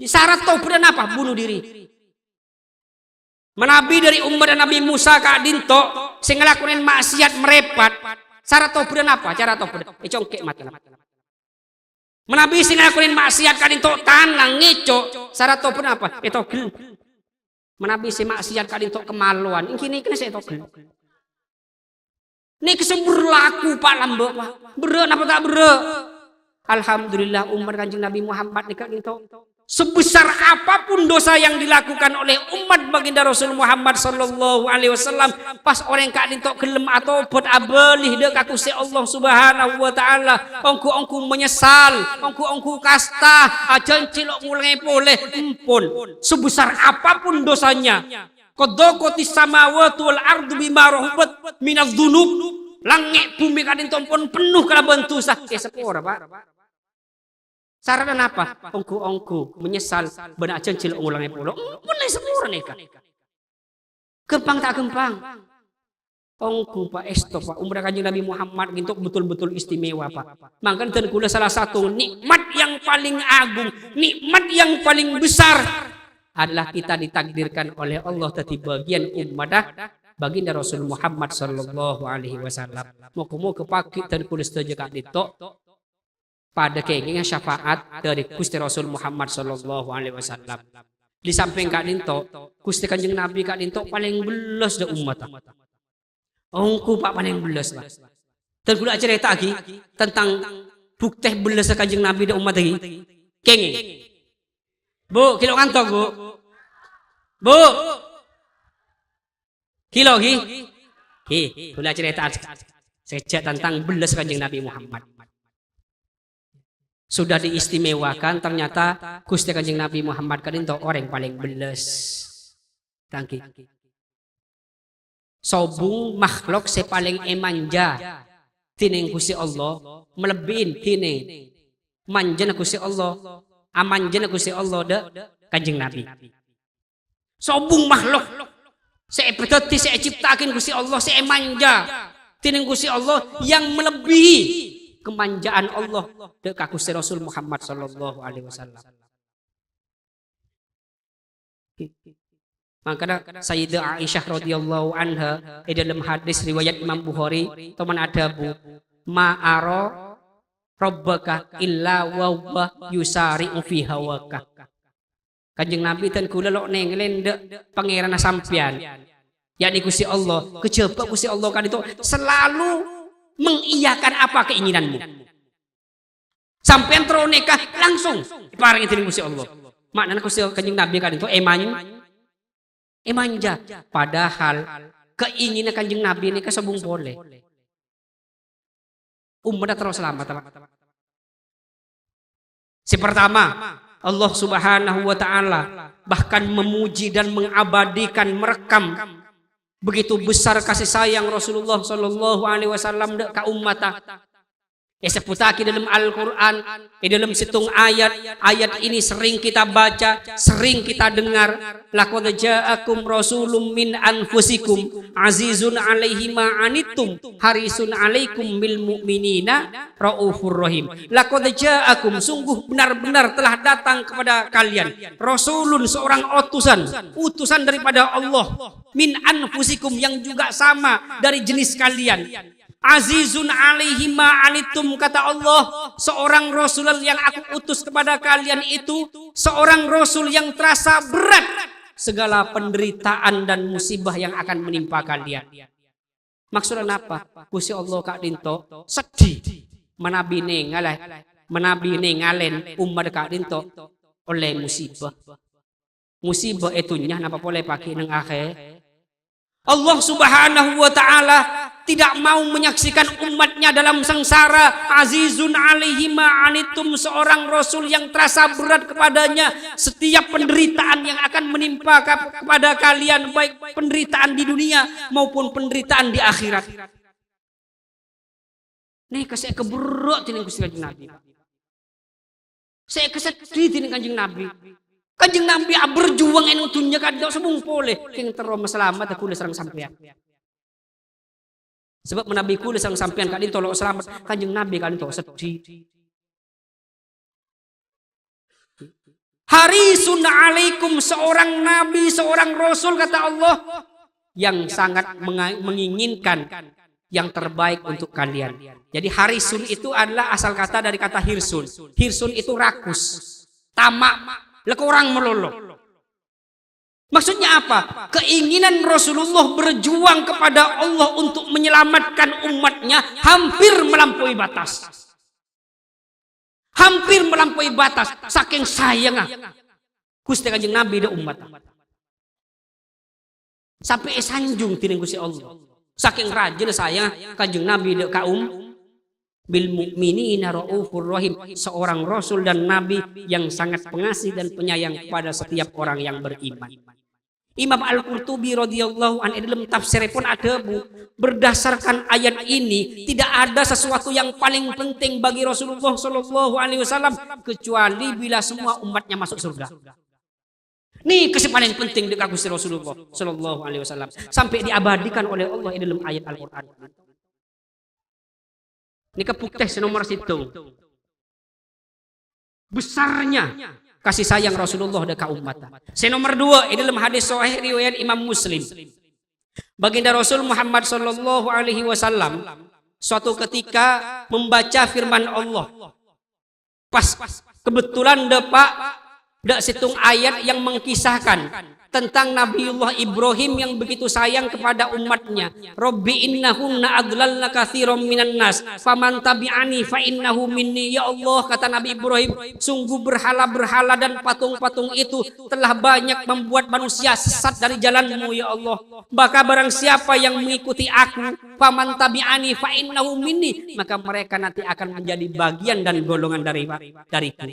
Syarat taubat dan apa? Bunuh diri. Menabi dari umat Nabi Musa kak dinto sing ngelakuin maksiat merepat. Syarat taubat dan apa? Cara taubat congkek mati. Menabi sing ngelakuin maksiat kak dinto tanang ngeco. Syarat taubat apa? Etogel. Menabi sing maksiat kak dinto kemaluan. Ini saya etogel. Ini kesemberlaku Pak Lambo Pak. Berat apa tak berat? Alhamdulillah umat Kanjeng Nabi Muhammad nikah gitu. Sebesar apapun dosa yang dilakukan oleh umat baginda Rasul Muhammad sallallahu alaihi wasallam, pas orang kak dintok gelem atau buat abelih dek aku si Allah subhanahu wa ta'ala, ongku menyesal, ongku kasta, ajan cilok mulai boleh empun. Sebesar apapun dosanya, qadaqatis samawati wal ardu bima rahubat minadz dzunub, langit bumi kak dintok pun penuh kalaban dosa. Sepura Pak. Sarana apa? Ongku menyesal benak cencil ulangnya pulau. Mulai semua neka. Gempang tak gempang. Ongku Pak esto Pak umrah Kanjeng Nabi Muhammad gitu betul-betul istimewa Pak. Mangkan dan kula salah satu nikmat yang paling agung, nikmat yang paling besar adalah kita ditakdirkan oleh Allah tadi bagian ummadah baginda Rasul Muhammad sallallahu alaihi wasallam. Moga-moga kepake dan kula setuju kak ditok pada keinginan syafaat dari Gusti Rasul Muhammad sallallahu alaihi wasallam. Di samping kak dinto, Gusti Kanjeng Nabi kak dinto paling belas de umat. Ongku Pak paling belas Pak. Dan kula cerita lagi tentang bukti belas Kanjeng Nabi de umat lagi. Kenging. Bu, kilo kantok Bu. Bu. Kilo lagi. Kula cerita sejak tentang belas Kanjeng Nabi Muhammad. Sudah diistimewakan ternyata Gusti Kanjeng Nabi Muhammad kan itu orang paling beles. Tangki. Sobung makhluk sepaling emanja tining Gusti Allah melebihin tining manjana Gusti Allah amanjana Gusti Allah de Kanjeng Nabi. Sobung makhluk saya petati saya ciptakan Gusti Allah saya manja tining Gusti Allah yang melebihi kemanjaan Allah dekat Gusti Rasul Muhammad sallallahu alaihi wasallam. Makanya Sayyidah Aisyah radhiyallahu anha di dalam hadis riwayat Imam Bukhari teman ada Bu ma'ara rabbaka illa wa huwa yusari'u fi hawaka. Kanjeng Nabi dan kula lok nenglen dek pangeran sampean yakni Gusti Allah kejaba Gusti Allah kan itu selalu mengiyakan apa keinginanmu. Sampai terus nikah langsung diparingi dening Gusti Allah. Maknanya Gusti Kanjeng Nabi kan itu emanja. Padahal keinginan Kanjeng Nabi ini kesebung boleh. Umat terus selamat. Si pertama, Allah Subhanahu wa taala bahkan memuji dan mengabadikan merekam begitu besar kasih sayang Rasulullah sallallahu alaihi wasallam ke ummata. Seputaki dalam Al-Quran, di dalam situng ayat ini sering kita baca, sering kita dengar. Laqad ja'akum rasulun min anfusikum azizun alaihi ma anittum harisun alaikum bil mu'minina raufur rahim. Laqad ja'akum sungguh benar-benar telah datang kepada kalian rasulun seorang utusan daripada Allah min anfusikum yang juga sama dari jenis kalian. Azizun alaihi ma anittum kata Allah, seorang rasul yang aku utus kepada kalian itu seorang rasul yang terasa berat segala penderitaan dan musibah yang akan menimpa kalian. Maksudnya apa? Gusti Allah kak dinto sedih menabi ngalen umat kak dinto oleh musibah. Musibah itu nya napa boleh pakai nang akhir. Allah Subhanahu wa taala tidak mau menyaksikan umatnya dalam sengsara. Azizun alaihi ma anittum, seorang rasul yang terasa berat kepadanya setiap penderitaan yang akan menimpa kepada kalian, baik penderitaan di dunia maupun penderitaan di akhirat. Nih saya keberuk dengan Gusti Kanjeng Nabi. Saya kesedih dengan Kanjeng Nabi. Kanjeng Nabi berjuang enu dunya kadang sebung boleh king teroma selamat aku sareng sampean. Sebab menabi kula sareng sampean kadin tolong selamat Kanjeng Nabi kadin to sedih. Harisun alaikum, seorang nabi, seorang rasul kata Allah yang sangat menginginkan yang terbaik untuk kalian. Jadi harisun itu adalah asal kata dari kata hirsun. Hirsun itu rakus, tamak, lekurang melulu. Maksudnya apa? Keinginan Rasulullah berjuang kepada Allah untuk menyelamatkan umatnya hampir melampaui batas. hampir melampaui batas saking sayang Gusti Kanjeng Nabi da umat. Sampai sanjung tining Gusti Allah. Saking rajin sayang Kanjeng Nabi da kaum bil mukminina raufur rahim, seorang rasul dan nabi yang sangat pengasih dan penyayang kepada setiap orang yang beriman. Imam Al-Qurtubi radhiyallahu anhu dalam tafsirnya pun ada berdasarkan ayat ini tidak ada sesuatu yang paling penting bagi Rasulullah sallallahu alaihi wasallam kecuali bila semua umatnya masuk surga. Nih paling penting dekat Gusti Rasulullah sallallahu alaihi wasallam sampai diabadikan oleh Allah dalam ayat Al-Qur'an. Ini kepuktes nomor situ. Besarnya kasih sayang Rasulullah dekat umat. Nomor 2 dalam hadis sahih riwayat Imam Muslim. Baginda Rasul Muhammad sallallahu alaihi wasallam suatu ketika membaca firman Allah. Pas kebetulan dak situng ayat yang mengkisahkan tentang Nabiullah Ibrahim yang begitu sayang kepada umatnya. Rabbi innahunna adlalna katsiran minan nas faman tabi'ani fa innahu minni. Ya Allah, kata Nabi Ibrahim, sungguh berhala-berhala dan patung-patung itu telah banyak membuat manusia sesat dari jalanmu ya Allah. Maka barang siapa yang mengikuti aku, faman tabi'ani fa innahu minni, maka mereka nanti akan menjadi bagian dan golongan dariku.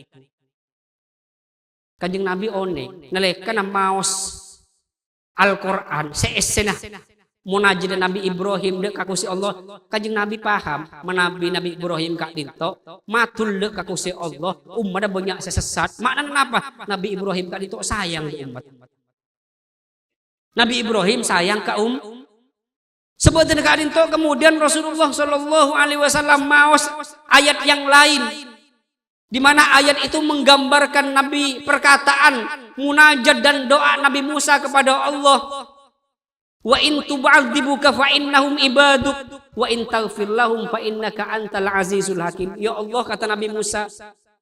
Kanjeng Nabi one nalekana maos Al-Qur'an seesena munajid Nabi Ibrahim dek ka Gusti Allah. Kanjeng Nabi paham menabi Nabi Ibrahim kak dinto matul dek ka Gusti Allah umat banyak sesat. Maknanya apa? Nabi Ibrahim kak dinto sayang ke umat. Nabi Ibrahim sayang ke sebetulnya kak dinto. Kemudian Rasulullah sallallahu alaihi wasallam maos ayat yang lain di mana ayat itu menggambarkan Nabi perkataan munajat dan doa Nabi Musa kepada Allah. Wa in tu'adzibuka fa innahum ibaduk wa in taghfir lahum fa innaka antal azizul hakim. Ya Allah, kata Nabi Musa,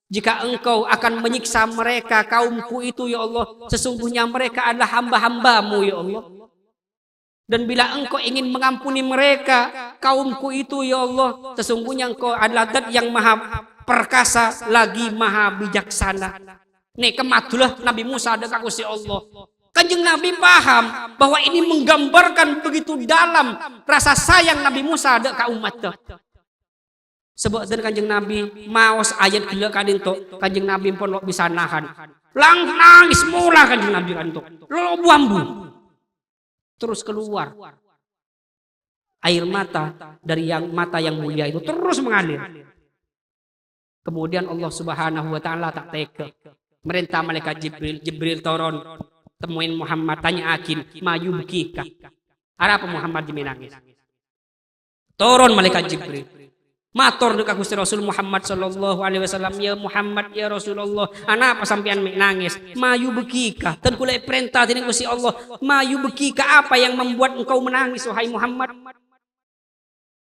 jika engkau akan menyiksa mereka kaumku itu ya Allah, sesungguhnya mereka adalah hamba-hambamu ya Allah. Dan bila engkau ingin mengampuni mereka kaumku itu ya Allah, sesungguhnya engkau adalah zat yang maha perkasa lagi maha bijaksana. Nih kematulah Nabi Musa ada Gusti Allah. Kanjeng Nabi paham bahwa ini menggambarkan begitu dalam rasa sayang Nabi Musa ada ke umat. Sebab dan Kanjeng Nabi maos ayat gila kadinto, Kanjeng Nabi pun bisa nahan. Lang nangis mula Kanjeng Nabi kadinto. Lo buambu. Terus keluar air mata dari mata yang mulia itu terus mengalir. Kemudian Allah Subhanahu wa taala tak tega. Merintah malaikat Jibril turun temuin Muhammad, tanya akin mayu bukika. Apa Muhammad menangis? Turun malaikat Jibril. Matur dekat Gusti Rasul Muhammad sallallahu alaihi wasallam, ya Muhammad ya Rasulullah, ana apa sampean menangis? Mayu bukika. Dan kula perintah dening Gusti Allah, mayu bukika, apa yang membuat engkau menangis wahai Muhammad?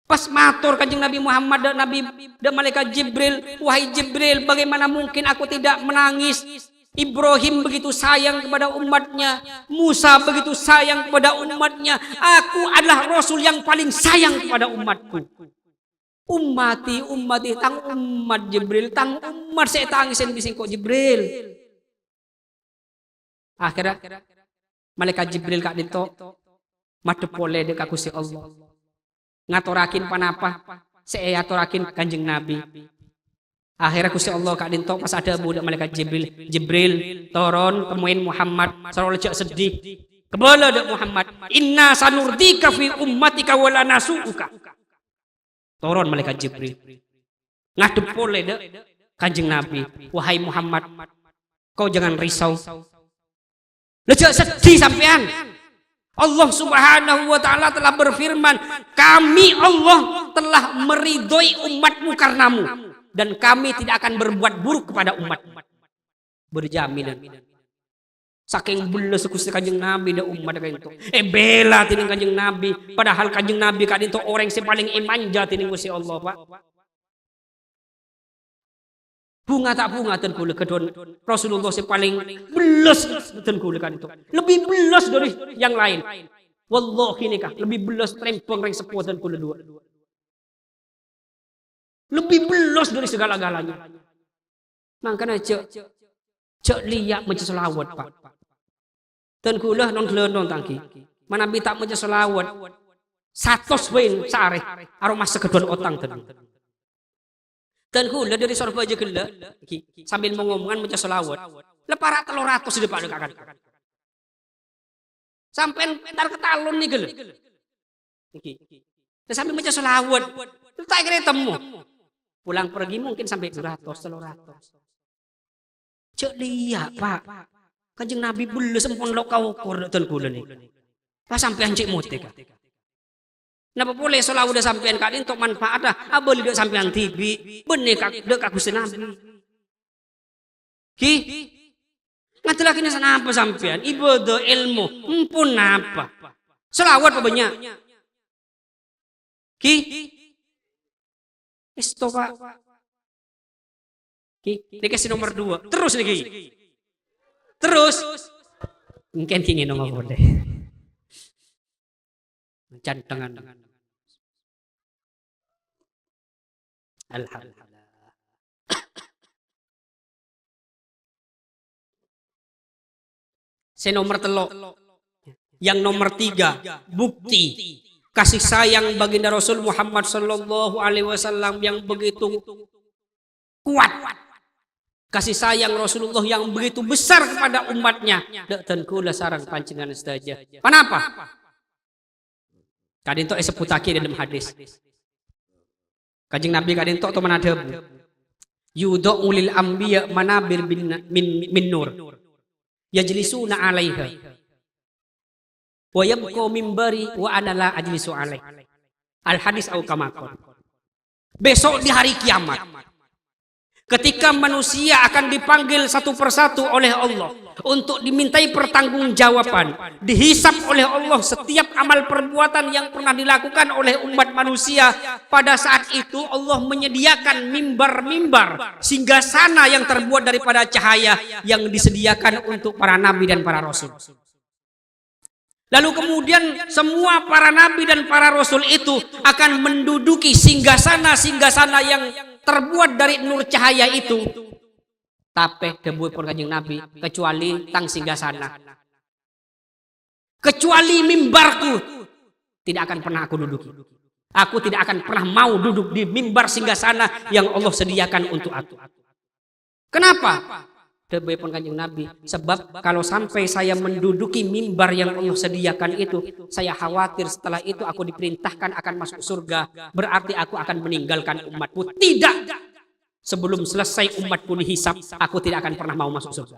Pas matur Kanjeng Nabi Muhammad dan malaikat Jibril, wahai Jibril, bagaimana mungkin aku tidak menangis? Ibrahim begitu sayang kepada umatnya, Musa begitu sayang kepada umatnya, aku adalah Rasul yang paling sayang kepada umatku. Ummati tang umat Jibril, tang umat saya tangisin bising kok Jibril. Akhirnya malaikat Jibril kak dito madep pole dekat Gusti Allah. Ngaturakin panapa saya aturakin Kanjeng Nabi. Akhirnya Gusti Allah kak dinto pas ada budak malaikat Jibril turun temuin Muhammad sareng lecek sedih. Kebala dak Muhammad, inna sanurdika fi ummatika wala nasuuka. Turun malaikat Jibril. Ngadep pole dak Kanjeng Nabi, wahai Muhammad, kau jangan risau. Lecek sedih sampean. Allah Subhanahu wa taala telah berfirman, kami Allah telah meridhoi umatmu karenamu dan kami tidak akan berbuat buruk kepada umat. Berjaminan. Saking belas Gusti Kanjeng Nabi da umat kayak itu. Bela tining Kanjeng Nabi, padahal Kanjeng Nabi kan itu orang yang paling manja tining Gusti Allah, Pak. Bunga tak bunga ten kula kedon Rasulullah yang paling belas ten kula kan itu. Lebih belas dari yang lain. Wallahi nikah lebih belas trempeng reng sepuh ten kula dua. Lebih belas dari segala-galanya. Makanya cek liyak macam selawat Pak. Dan kula non non tangki. Mana bita macam selawat. 100 wain sare aroma sekedon otang tadi. Dan kula dari sorba aja kula sambil mengomongan macam selawat. Lepara 300 di depan dekat. Sampai entar ketalun nih gele. Sampai macam selawat. Itu tak kira temu. Pulang pergi mungkin sampai 200, 300. Cek lihat Pak. Kanjeng Nabi beli sempon lokau ukur dan kula nih. Pas sampai cek mutek. Napa boleh selawat udah sampean kali untuk manfaat dah. Abah lihat sampean tibi. Benih kak Gusti Nabi. Ki. Nanti lagi nasa apa sampean? Ibadah ilmu. Mumpun apa? Selawat apa banyak? Ki. Isto Pak. Ki. Dikasih nomor 2. Terus lagi. Terus. Mungkin ingin nomor boleh. Cantengan. Alhamdulillah. Saya nomor telok. Yang nomor 3, bukti kasih sayang baginda Rasul Muhammad sallallahu alaihi wasallam yang begitu kuat. Kasih sayang Rasulullah yang begitu besar kepada umatnya. Dan kula sarang pancingan saja. Kenapa? Kadin to seputaki dalam hadis. Kanjeng Nabi kadin to manadab. Yudhu ulil anbiya manabir min nur. Yajlisuna 'alaiha. Wa yabqa mimbari wa ana la ajlisu 'alaih. Al hadis au kama qala. Besok di hari kiamat, ketika manusia akan dipanggil satu persatu oleh Allah untuk dimintai pertanggungjawaban, dihisap oleh Allah setiap amal perbuatan yang pernah dilakukan oleh umat manusia. Pada saat itu Allah menyediakan mimbar-mimbar singgasana yang terbuat daripada cahaya yang disediakan untuk para nabi dan para rasul. Lalu kemudian semua para nabi dan para rasul itu akan menduduki singgasana yang terbuat dari nur cahaya itu. Tapi debu pun kanjeng Nabi kecuali tang singgasana. Kecuali mimbarku tidak akan pernah aku duduki. Aku tidak akan pernah mau duduk di mimbar singgasana yang Allah sediakan untuk aku. Kenapa? Debu pun kanjeng Nabi. Sebab kalau sampai saya menduduki mimbar yang Allah sediakan itu, saya khawatir setelah itu aku diperintahkan akan masuk surga. Berarti aku akan meninggalkan umatku. Tidak. Sebelum selesai umatku dihisap, aku tidak akan pernah mau masuk surga.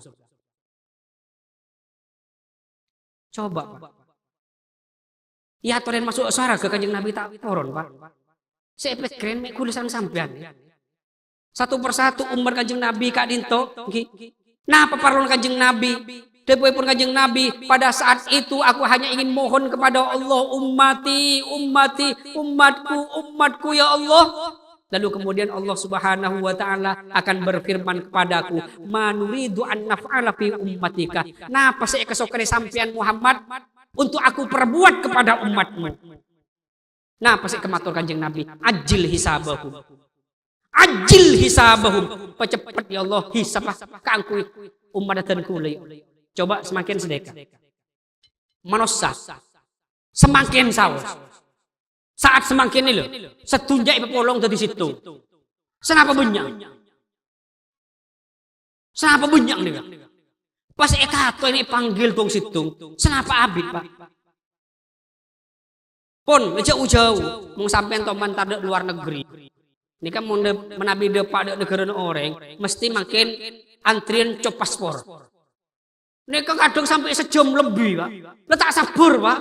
Coba Pak. Ya toren masuk surga ke kanjeng Nabi tak turun Pak. Saya keren mek kulisan sampean. Satu persatu umat kanjeng Nabi Kak Dinto. Nah paparlon kanjeng Nabi. Depoe pun kanjeng Nabi. Pada saat itu aku hanya ingin mohon kepada Allah. Umatku ya Allah. Lalu kemudian Allah Subhanahu wa taala akan berfirman kepadaku, "Manuridu an naf'ala fi ummatika." Napa saya kesokane sampean Muhammad untuk aku perbuat kepada umatmu? Napa saya kematur kanjeng Nabi? Ajil hisabahum. Ajil hisabahum. Percepat ya Allah hisab kangku umat dan kula. Coba semakin sedekah. Manossa. Semakin saus. Saat semakin ini loh, setunjak pepolong dari situ. Senapa banyak? Senapa banyak nih? Pas ekato ini panggil tong situ. Senapa abid Pak? Pon, jauh-jauh, mau sampai teman tada luar negeri. Ini kan mau menabi depan negara orang, mesti makin antrian cop paspor. Ini kan kadang sampai sejam lebih Pak. Letak sabar Pak.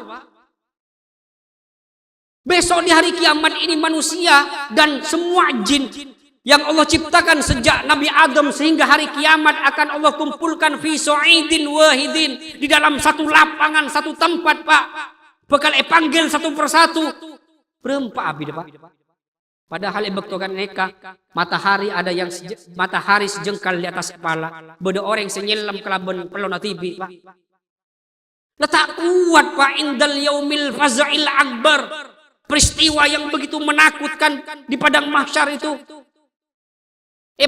Besok di hari kiamat ini manusia dan semua jin yang Allah ciptakan sejak Nabi Adam sehingga hari kiamat akan Allah kumpulkan fi su'idin wahidin di dalam satu lapangan, satu tempat Pak. Bakal panggil satu persatu. Berempat abid Pak. Padahal ibektokan mereka matahari ada yang matahari sejengkal di atas kepala. Beda orang senyelam kelaban pelona tibi Pak. Letak kuat Pak indal yaumil faza'il akbar. Peristiwa yang begitu menakutkan di padang mahsyar itu.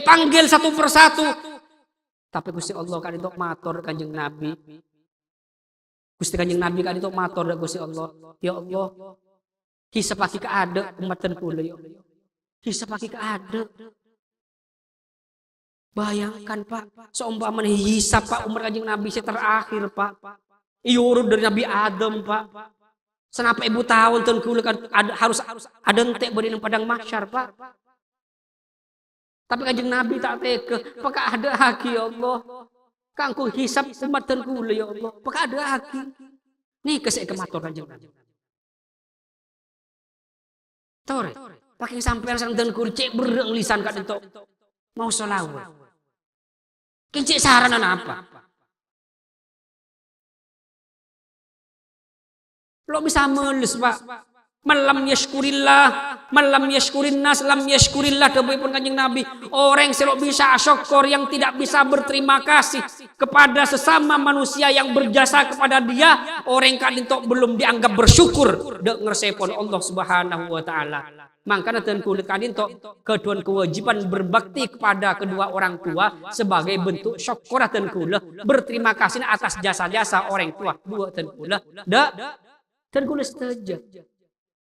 Panggil satu persatu. Tapi Gusti Allah kan itu matur Kanjeng Nabi. Gusti Kanjeng Nabi kan itu matur Gusti Allah. Ya Allah, hisap lagi keada umat dan kula ya Allah. Hisap lagi keada. Bayangkan Pak, seumpama hisap Pak umur Kanjeng Nabi terakhir Pak. Iurut dari Nabi Adam Pak. Senapa ibu tahu tuan kula kan harus ada entek beri padang mahsyar Pak. Tapi Kanjeng Nabi tak tega, apakah ada haki ya Allah? Kangku hisap umat dan kula ya Allah. Apakah ada haki? Nih kesek kematur Kanjeng Nabi. Tore, pakai sampean sang dan kula cek bereng lisan kat entok. Mau selawat. Kincik saranan apa? Lo bisa meles Pak. Malam yashkurillah, malam yashkurin nas, lam yashkurillah. Dawuhipun Kanjeng Nabi, orang yang bisa syukur, yang tidak bisa berterima kasih kepada sesama manusia yang berjasa kepada dia, orang yang belum dianggap bersyukur dek ngersepon Allah Subhanahu wa taala. Makanya dan kulit kadinto kedua kewajiban berbakti kepada kedua orang tua sebagai bentuk syukur dan kula berterima kasih atas jasa-jasa orang tua dua dan kula dan kula setuju.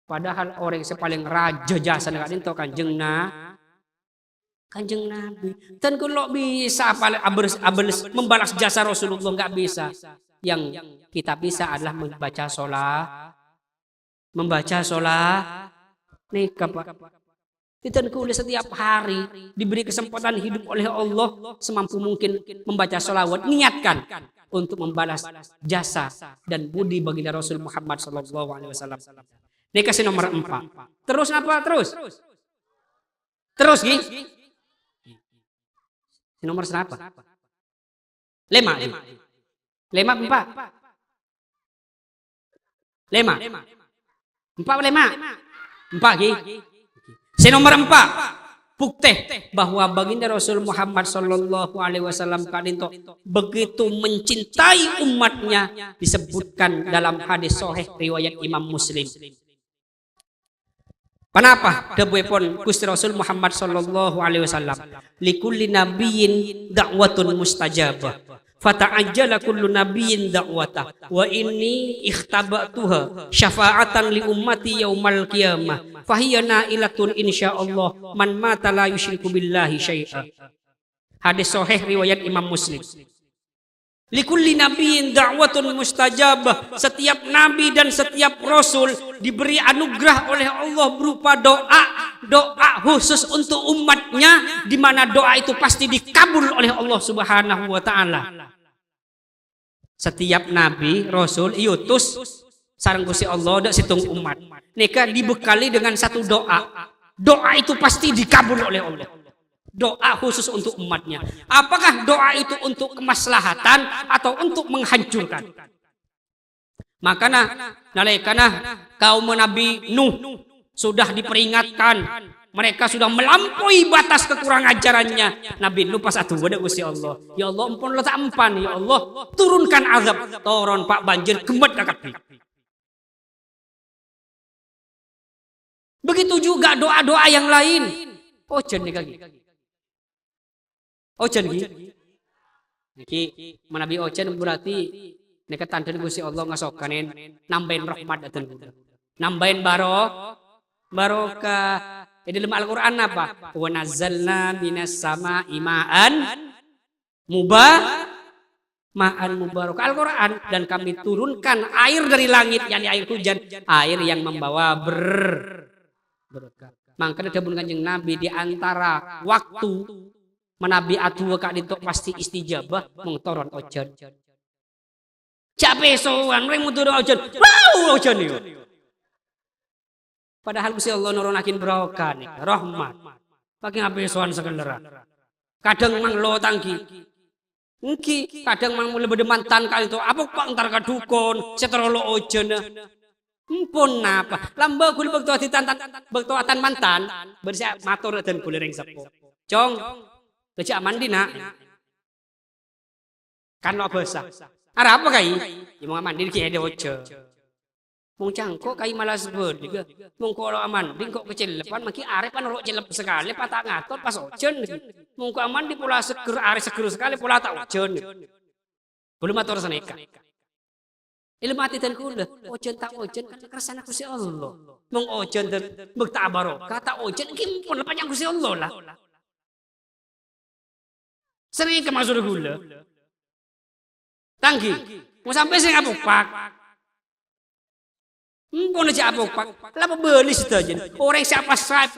Padahal orang yang paling raja jasa kadinto Kanjeng Nabi. Dan kalau bisa membalas jasa Rasulullah nggak bisa. Yang kita bisa adalah membaca sholat. Nikah Pak. Kita setiap hari diberi kesempatan hidup oleh Allah semampu mungkin membaca sholawat, niatkan untuk membalas jasa dan budi baginda Rasul Muhammad SAW. Ini kasih nomor 4. Terus apa? Terus Gi. Nomor berapa? 5. 4 Gi. Nomor 4. Bukti bahwa baginda Rasul Muhammad SAW kadinto begitu mencintai umatnya disebutkan dalam hadis sahih riwayat Imam Muslim. Kenapa? Dawuhipun Gusti Rasul Muhammad sallallahu alaihi wasallam, likulli nabiyyin da'watun mustajabah. Fata'ajjala kullu nabiyyin da'wata wa inni ikhtabatuha syafa'atan li ummati yaumal qiyamah fahiya na'ilatun insyaallah man mata la yusyriku billahi syai'a. Hadis sahih riwayat Imam Muslim. Likulli nabiyyin da'watun mustajabah. Setiap nabi dan setiap rasul diberi anugerah oleh Allah berupa doa khusus untuk umatnya, di mana doa itu pasti dikabul oleh Allah Subhanahu wa taala. Setiap nabi, rasul, iutus sareng Gusti Allah dak situng umat. Nika dibekali dengan satu doa. Doa itu pasti dikabul oleh Allah. Doa khusus untuk umatnya. Apakah doa itu untuk kemaslahatan atau untuk menghancurkan? Makanya kaum Nabi Nuh sudah diperingatkan. Mereka sudah melampaui batas kekurang ajarannya. Nabi Nuh pas atuh pada Gusti Allah. Ya Allah ampun lo tak empan. Ya Allah turunkan azab. Toron Pak banjir gemet kakak. Begitu juga doa-doa yang lain. Oh jen nih kaki. Ojen niki menabi ojen berarti nek tanten Gusti Allah ngasokanin nambahin rahmat dan nambahin barokah. Di dalam Al-Qur'an apa? Wa nazzalna minas sama'i ma'an mubarak. Al-Qur'an, dan kami turunkan air dari langit, yakni air hujan, air yang membawa berkah. Makanya dawuh Kanjeng Nabi di antara waktu menabi atuh kak ditok pasti istijabah mengtoron ojan. Capek soan reng mutur ojan. Wow ojan yo. Padahal Gusti Allah nurunakin barokah nih, rahmat. Pakai ngapain soan sekelera. Kadang mang lo tangki. Engki kadang mang mulai bedemantan kali itu. Apa pak ntar kadukon seterolo ojan. Empun napa? Lamba kuli bektoatan mantan bersiap matur dan kuli reng sepo. Cong kecak mandi nak kan lo basah. Ada apa kai? Yang mau mandi ki ada ojo. Mung cangkok kai malas ber juga. Mung kalau aman ding kok kecelepan maki arep pan rok celep sekali patah ngatot pas ojen. Mung aman di pula seger are seger sekali pula tak ojen. Belum atur seneka. Ilmu hati dan kula ojen tak ojen kan kersana Gusti Allah. Mung ojen dan bekta barokah tak ojen ki pun lepas Gusti Allah lah. Sering ke masuk gula. Tanggi. Mau sampai sing apuk pak. Pun aja apuk pak. Lapa beli saja. Orang siapa saya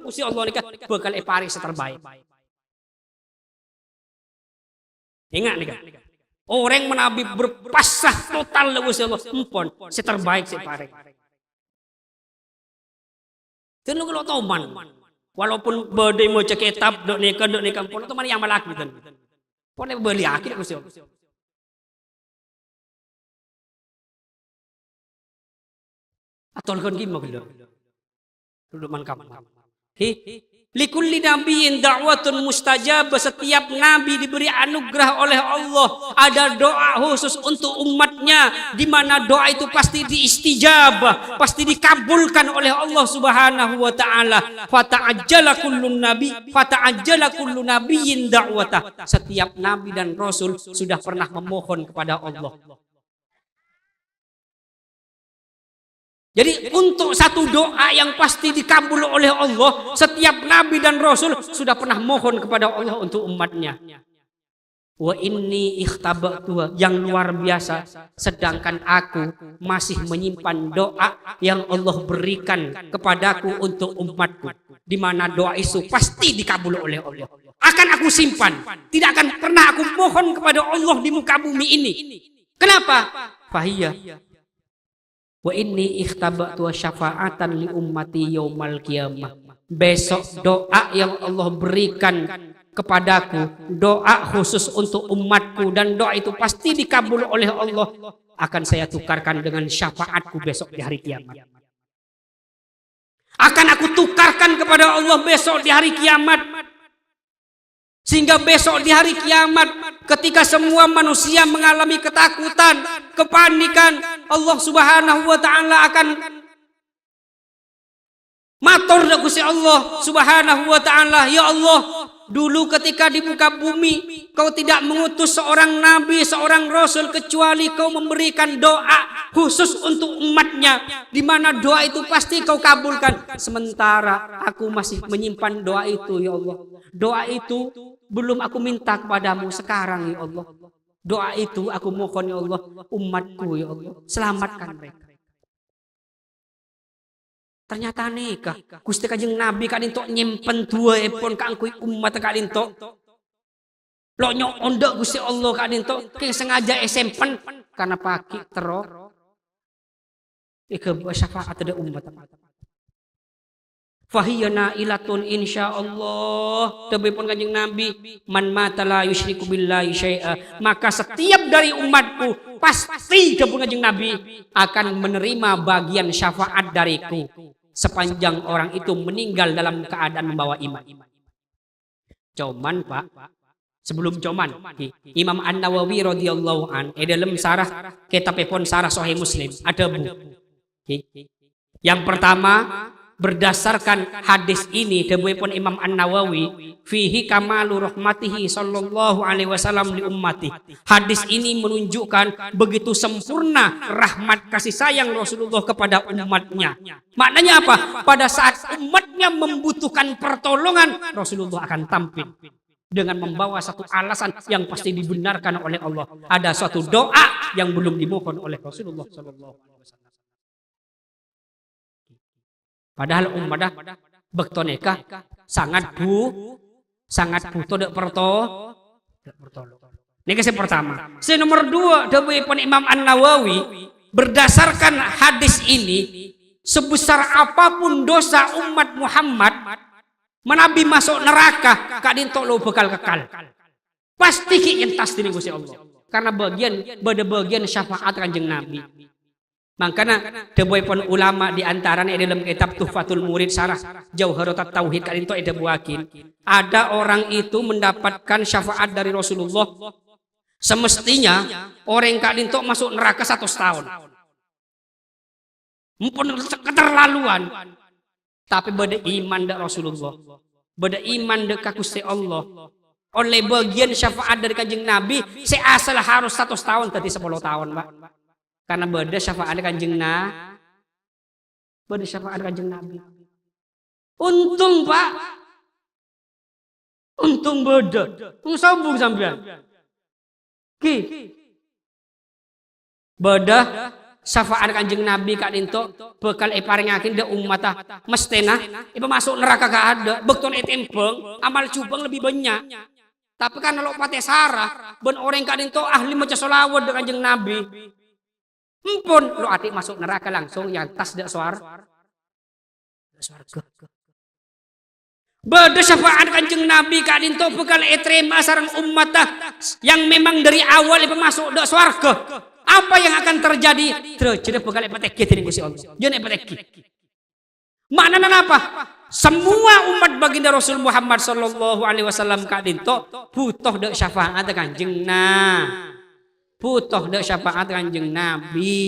Gusti Allah nikah bakal epari seterbaik. Ingat nih kan. Orang menabi berpasrah total Gusti Allah. Empon seterbaik separe. Dan lu kalau tahu man. Walaupun badai mau cek kitab dok nikah pun itu mana yang malak gitu. Pun beli akhir Gusti Allah. Atau kan gimana gitu? Duduk man kamu. Likulli nabiyyin da'watun mustajabah. Setiap nabi diberi anugerah oleh Allah. Ada doa khusus untuk umatnya. Di mana doa itu pasti diistijabah. Pasti dikabulkan oleh Allah subhanahu wa ta'ala. Fata'ajjala kullu nabiyyin da'watah. Setiap nabi dan rasul sudah pernah memohon kepada Allah. Jadi untuk satu doa yang pasti dikabul oleh Allah, setiap nabi dan rasul sudah pernah mohon kepada Allah untuk umatnya. Wa inni ikhtaba'tu, yang luar biasa, sedangkan aku masih menyimpan doa yang Allah berikan kepadaku untuk umatku, di mana doa itu pasti dikabul oleh Allah. Akan aku simpan, tidak akan pernah aku mohon kepada Allah di muka bumi ini. Kenapa? Fahiyya wa inni ikhtaba'tu syafa'atan li ummati yaumal qiyamah. Besok doa yang Allah berikan kepadaku, doa khusus untuk umatku, dan doa itu pasti dikabul oleh Allah, akan saya tukarkan dengan syafaatku besok di hari kiamat. Akan aku tukarkan kepada Allah besok di hari kiamat. Sehingga besok di hari kiamat, ketika semua manusia mengalami ketakutan, kepanikan, Allah subhanahu wa ta'ala akan matur Gusti Allah subhanahu wa ta'ala, ya Allah, dulu ketika di muka bumi kau tidak mengutus seorang nabi, seorang rasul, kecuali kau memberikan doa khusus untuk umatnya, di mana doa itu pasti kau kabulkan. Sementara aku masih menyimpan doa itu, ya Allah. Doa itu belum aku minta kepadamu sekarang, ya Allah. Doa itu aku mohon, ya Allah, umatku, ya Allah, selamatkan mereka. Ternyata nikah Gusti Kanjeng Nabi kadin tok nyimpen dua epon kangkui umat kadin tok. Lo nyok ondok Gusti Allah kadin tok ke sengaja esempen karena pagi tero. Ike syafaat ada umat. Fahiyana ilatun insyaallah. Tebipun Kanjeng Nabi, man mata la yusyriku billahi syai'a, maka setiap dari umatku pasti tebipun Kanjeng Nabi akan menerima bagian syafaat dariku sepanjang orang itu meninggal dalam keadaan membawa iman. Cuman Pak, sebelum cuman Imam An-Nawawi radhiyallahu an dalam sarah kitabipun Sarah Sahih Muslim ada bu. Yang pertama, berdasarkan hadis ini dawuhipun Imam An-Nawawi, fihi kamalu rahmatihi sallallahu alaihi wasallam li ummati. Hadis ini menunjukkan begitu sempurna rahmat kasih sayang Rasulullah kepada umatnya. Maknanya apa? Pada saat umatnya membutuhkan pertolongan, Rasulullah akan tampil dengan membawa satu alasan yang pasti dibenarkan oleh Allah. Ada suatu doa yang belum dimohon oleh Rasulullah sallallahu alaihi wasallam. Padahal umadah bektoneka sangat butuh dek pertolong. Ini yang pertama. Nomor dua, dawuhipun Imam An-Nawawi, berdasarkan hadis ini, sebesar apapun dosa umat Muhammad, menabi masuk neraka, kadin tok lo bakal kekal. Pasti kientas dini Gusti Allah. Karena bagian syafaat Kanjeng Nabi. Makanya dawuhipun ulama di antaranya dalam kitab Tuhfatul Murid Sarah Jauharatul Tauhid kali itu ada orang itu mendapatkan syafaat dari Rasulullah. Semestinya orang kali itu masuk neraka 100 tahun. Mumpun keterlaluan. Tapi beda iman dak Rasulullah. Beda iman dak ka Gusti Allah. Oleh bagian syafaat dari Kanjeng Nabi, seasal harus 100 tahun tadi 10 tahun, Pak. Karena beda syafaat Kanjeng Nabi. Beda syafaat Kanjeng Nabi. Untung, Pak. Untung beda. Sombong sampean. Ki. Beda syafaat Kanjeng Nabi kak dinto bekal paringakin da ummata mestena ipa masuk neraka gak ada bekton etempeng amal cubang lebih banyak. Tapi kan kalau pate sarah ben orang kak dinto ahli maca sholawat da Kanjeng Nabi. Empun lo atik masuk neraka langsung yang tas dak suar. Swarga. Beda syafaat Kanjeng Nabi kak dinto bekal etrema sareng ummata yang memang dari awal ipa masuk dak swarga. Apa yang akan terjadi? Terjadi bekal epateki dari Gusti Allah. Jangan epateki. Maknanya apa? Semua umat baginda Rasul Muhammad sallallahu alaihi wasallam kak dinto butuh dak syafaat Kanjeng Nabi. Butuh dak syafaat Kanjeng Nabi.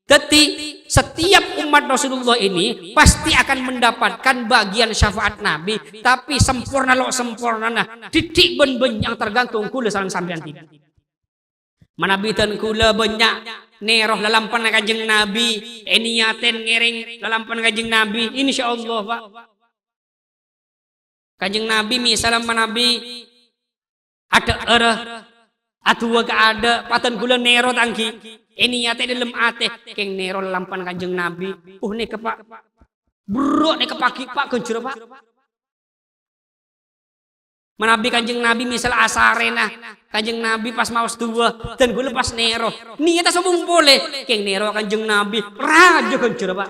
Jadi setiap umat Rasulullah ini pasti akan mendapatkan bagian syafaat Nabi, tapi sempurna lo sempurna nah titik ben yang tergantung kula sareng sampean tidak. Manabitan kula banyak neroh lalampan Kanjeng Nabi, niaten ngereng lalampan Kanjeng Nabi, insyaallah Pak. Kanjeng Nabi misalnya Nabi ada atua ke ada patan kula nero tangki. Niate dalam ate keng nero lalampan Kanjeng Nabi. Nih ke Pak. Bro nih ke pagi Pak kencur Pak. Menabi Kanjeng Nabi misal asarena Kanjeng Nabi pas mau dua dan gue lepas nero niatnya sombong boleh keng nero Kanjeng Nabi raja kencur Pak.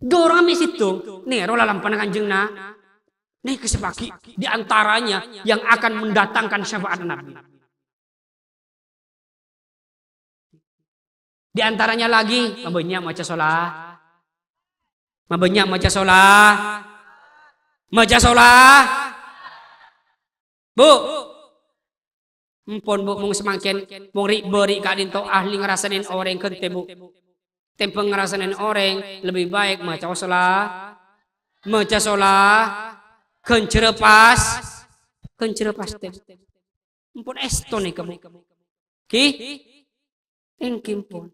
Dorang situ nero lalampan Kanjeng Nabi. Nih kesepaki diantaranya yang akan mendatangkan syafaat Nabi. Di antaranya lagi banyak maca sholat. Banyak maca sholat. Maca sholat. Bu. Empon bu mung semakin mung beri kak dinto ahli ngerasain orang kente bu. Tempeng ngerasain orang lebih baik maca sholat. Maca sholat. Kencerepas tem. Empun esto nih kamu. Ki, engkimpun.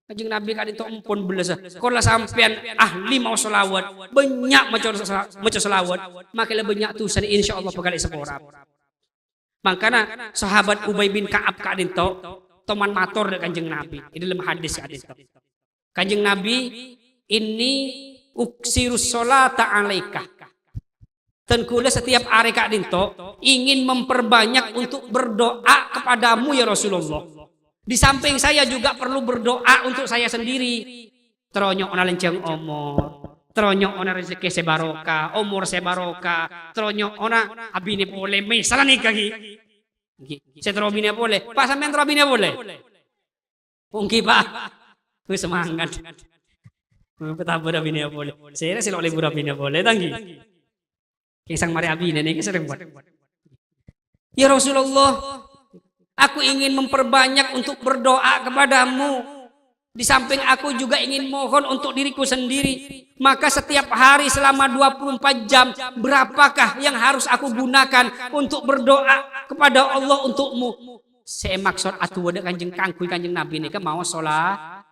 Kanjeng Nabi kan itu empun belas. Kalau sampean ahli mau selawat, banyak maca selawat, makilah banyak tulisan insyaallah bakal sepora. Makanya sahabat Ubay bin Ka'ab kak itu teman matur dengan Kanjeng Nabi. Ini dalam hadis hadis. Kanjeng Nabi ini uksirus sholata alaika. Dan kula setiap hari kak dinto ingin memperbanyak untuk berdoa kepadamu ya Rasulullah. Di samping saya juga perlu berdoa untuk saya sendiri. Teronyok ona lenceng omor, teronyok ona rezeki sebaroka, umur sebaroka, teronyok ona abine boleh misalnya nih kaki. Saya terobine boleh, Pak sampean terobine boleh. Mungkin Pak, semangat. Betapa abine boleh. Saya sih oleh burabine boleh tanggi. Kisang mari abine nih sering buat. Ya Rasulullah, aku ingin memperbanyak untuk berdoa kepadamu. Di samping aku juga ingin mohon untuk diriku sendiri. Maka setiap hari selama 24 jam, berapakah yang harus aku gunakan untuk berdoa kepada Allah untukmu? Saya maksud atu ada kanjeng kangkuy kanjeng Nabi ini kan mau sholat,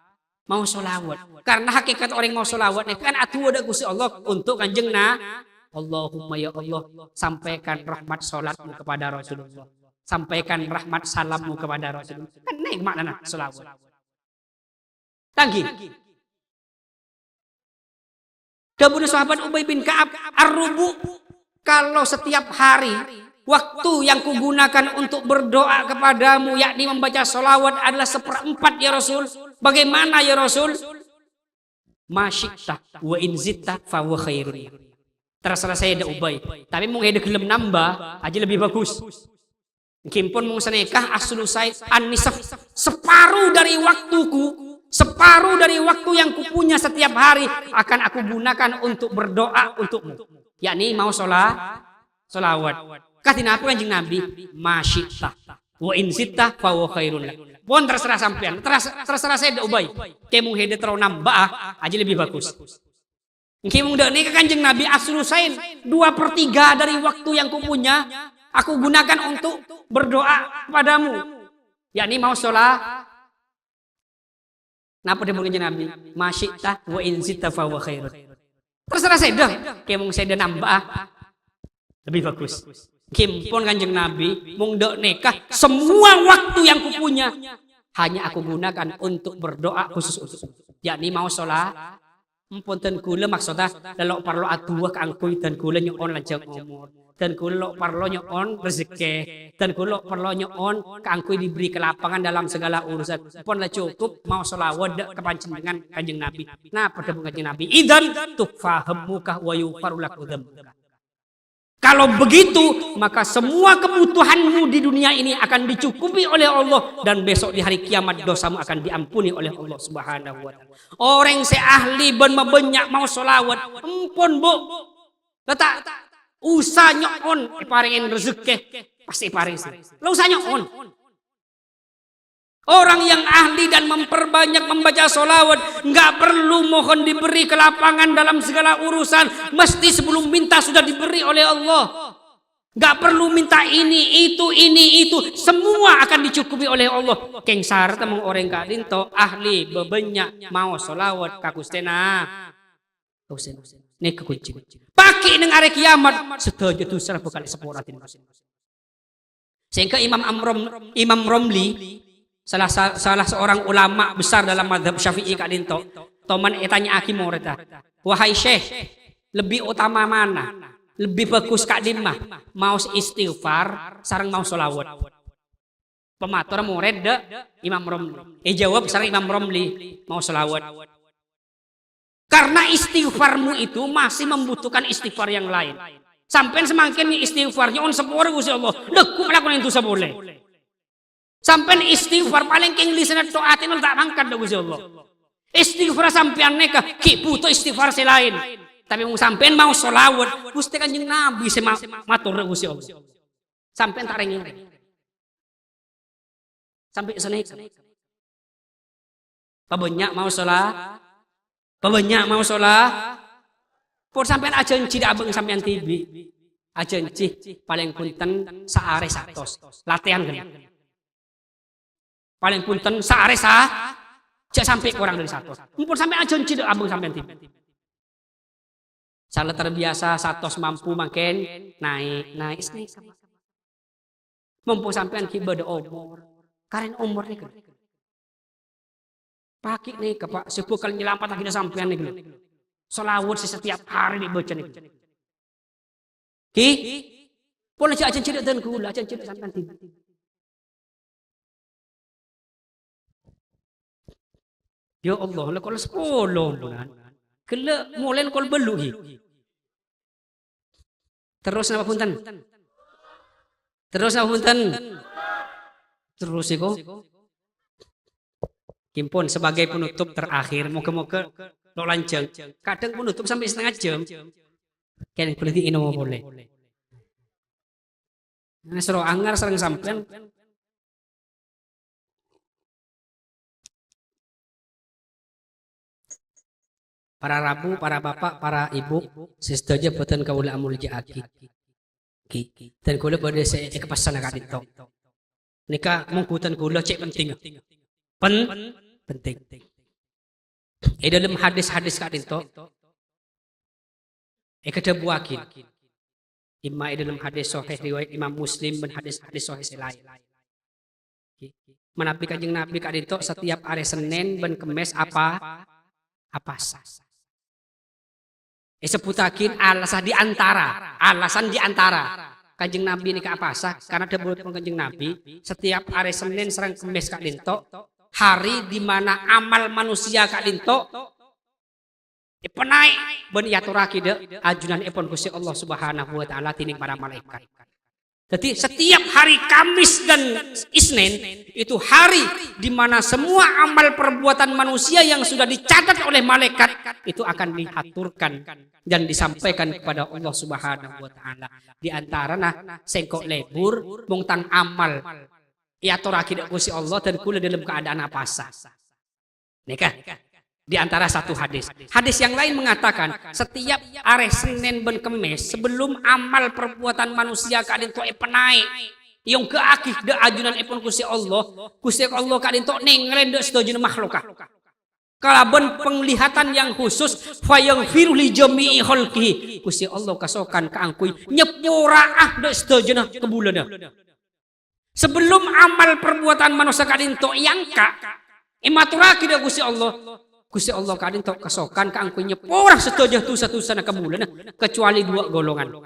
mau sholawat. Karena hakikat orang mau sholawat ini kan atu ada Gusti Allah untuk kanjeng Nabi. Allahumma ya Allah, sampaikan rahmat sholatmu kepada Rasulullah. Sampaikan rahmat salammu kepada Rasulullah. Kan naik makna sholawat. Tanggi. Kemudian sahabat Ubay bin Ka'ab ar-rubu. Kalau setiap hari waktu yang kugunakan untuk berdoa kepadamu yakni membaca sholawat adalah 1/4 ya Rasul. Bagaimana ya Rasul? Masyikta wa inzitta fa wa khairun. Terserah saya ada Ubay, tapi mau ada gelem nambah aja lebih bagus. Kimpun mau senekah aslusai anisaf separuh dari waktuku, separuh dari waktu yang kupunya setiap hari akan aku gunakan untuk berdoa untukmu. Yakni mau sholawat. Katina apa Kanjeng Nabi? Masyikta. Wa in zitta fa huwa khairun lak. Pun terserah sampean, terserah saya ubay. Kemung hede terlalu nambah aja lebih bagus. Kemung dak nih ke Kanjeng Nabi aslusain 2/3 dari waktu yang kupunya aku gunakan untuk berdoa kepadamu. Yakni mau sholat. Napa dia Kanjeng Nabi? Masyita wa in zitta fa huwa khairun. Terserah saya dah. Kemung saya nambah lebih bagus. Kimpun Kanjeng Nabi mung dak nikah semua waktu yang kupunya hanya aku gunakan untuk berdoa khusus untuk yakni mau sholat punten kula maksudnya lelok parlo aduh kangkui dan kula nyon lanjang umur dan kula parlo nyon rezeki dan kula parlo nyon kangkui diberi kelapangan dalam segala urusan pun lah cukup mau sholawat kepancengan Kanjeng Nabi. Nah pada Kanjeng Nabi idan tukfahamukah wa yufarulakudam. Kalau begitu, maka semua kebutuhanmu di dunia ini akan dicukupi oleh Allah dan besok di hari kiamat dosamu akan diampuni oleh Allah Subhanahu wa taala. Orang seahli ben mabanyak mau sholawat, ampun Bu. Letak usah nyokon paringin rezeki pasti paring sih. Lo usah nyokon. Orang yang ahli dan memperbanyak membaca sholawat nggak perlu mohon diberi kelapangan dalam segala urusan, mesti sebelum minta sudah diberi oleh Allah. Nggak perlu minta ini itu semua akan dicukupi oleh Allah. Keng sarta mong orang kak dinto ahli bebanyak mau sholawat kakustena. Nih kekunci. Pakai neng hari kiamat setuju tuh serah bukan sepuratin. Sehingga Imam Romli salah seorang ulama besar dalam mazhab Syafi'i kak dinto. Toman etanya aki moreta. Wahai Syekh, lebih utama mana? Lebih bagus kak dimah mau istighfar sareng mau sholawat. Pematur murid de Imam Romli. Jawab sareng Imam Romli mau sholawat. Karena istighfarmu itu masih membutuhkan istighfar yang lain. Sampai semakin istighfarnya on sepuluh Gusti Allah. Deku melakukan itu seboleh. Sampai istighfar paling king listener taatin tak angkat dah Gusti Allah. Istighfar sampean neka ki butuh istighfar selain. Tapi mau sampean mau sholawat, Gusti Kanjeng Nabi matur Gusti Allah. Sampean tak rengin. Sampai sana. Pabanyak mau sholat. Pabanyak mau sholat. Pun sampean ajen tidak abeng sampean tibi. Ajen cih paling punten saare satos. Latihan kan. Paling punten saare cek sampai kurang dari 100. Mumpun sampai aja tidak abang sampai nanti. Salah terbiasa 100 mampu makin naik. Mumpun sampai kibada umur. Karen umur nih kan. Pakai nih Pak 10 kali nyelampat lagi sampean nih. Selawat setiap hari dibaca nih. Ki, pun aja tidak dan gula aja tidak sampai nanti. Ya Allah, lah kalau 10 bulan. Kela mulai kalau belum. Terus apa punten? Terus apa punten? Terus iko. Kimpun sebagai penutup terakhir, moga-moga lo lanjang. Kadang penutup sampai setengah jam. Kalian boleh diinum boleh. Nah, seru anggar sering sampean. Para rabu, para bapak, para ibu, sesuatu boten kaula amul aki. Dan kula pada saya kepasan agak itu. Nika mengkutan kula cek penting. Penting. Dalam hadis-hadis kak itu, kada buakin. Imma dalam hadis sahih riwayat Imam Muslim dan hadis-hadis sahih selain. Menabi Kanjeng Nabi kak itu setiap hari Senin dan Kemis apa sah. Sebutakin alasan di antara Kanjeng Nabi ini ke apa sah karena ada buat Kanjeng Nabi setiap hari Senin serang Kemis kak dinto hari di mana amal manusia kak dinto penai ben yaturaki de ajunan epon Gusti Allah Subhanahu wa taala tining para malaikat. Jadi setiap hari Kamis dan Isnin itu hari di mana semua amal perbuatan manusia yang sudah dicatat oleh malaikat itu akan diaturkan dan disampaikan kepada Allah Subhanahu wa taala. Di antara sengkok lebur mungtang amal Ya toraki dak Gusti Allah dan kula dalam keadaan apasa. Nikah. Di antara satu hadis. Hadis yang lain mengatakan setiap hari Senin ben Kemis sebelum amal perbuatan manusia kadin tok penaik yang ke akih de ajunan ipun Gusti Allah kadin tok nengren de sedojuna makhlukah. Kalaban penglihatan yang khusus fayaghfiru li jami'i khalqihi. Gusti Allah kasokan kaangkuy nyepuraah de sedojuna kebuleuna. Sebelum amal perbuatan manusia kadin tok yangka imaturaki de Gusti Allah kadin tok kasokan kaangkuy nyepurah sedojah tusa-tusana kebuleuna kecuali dua golongan.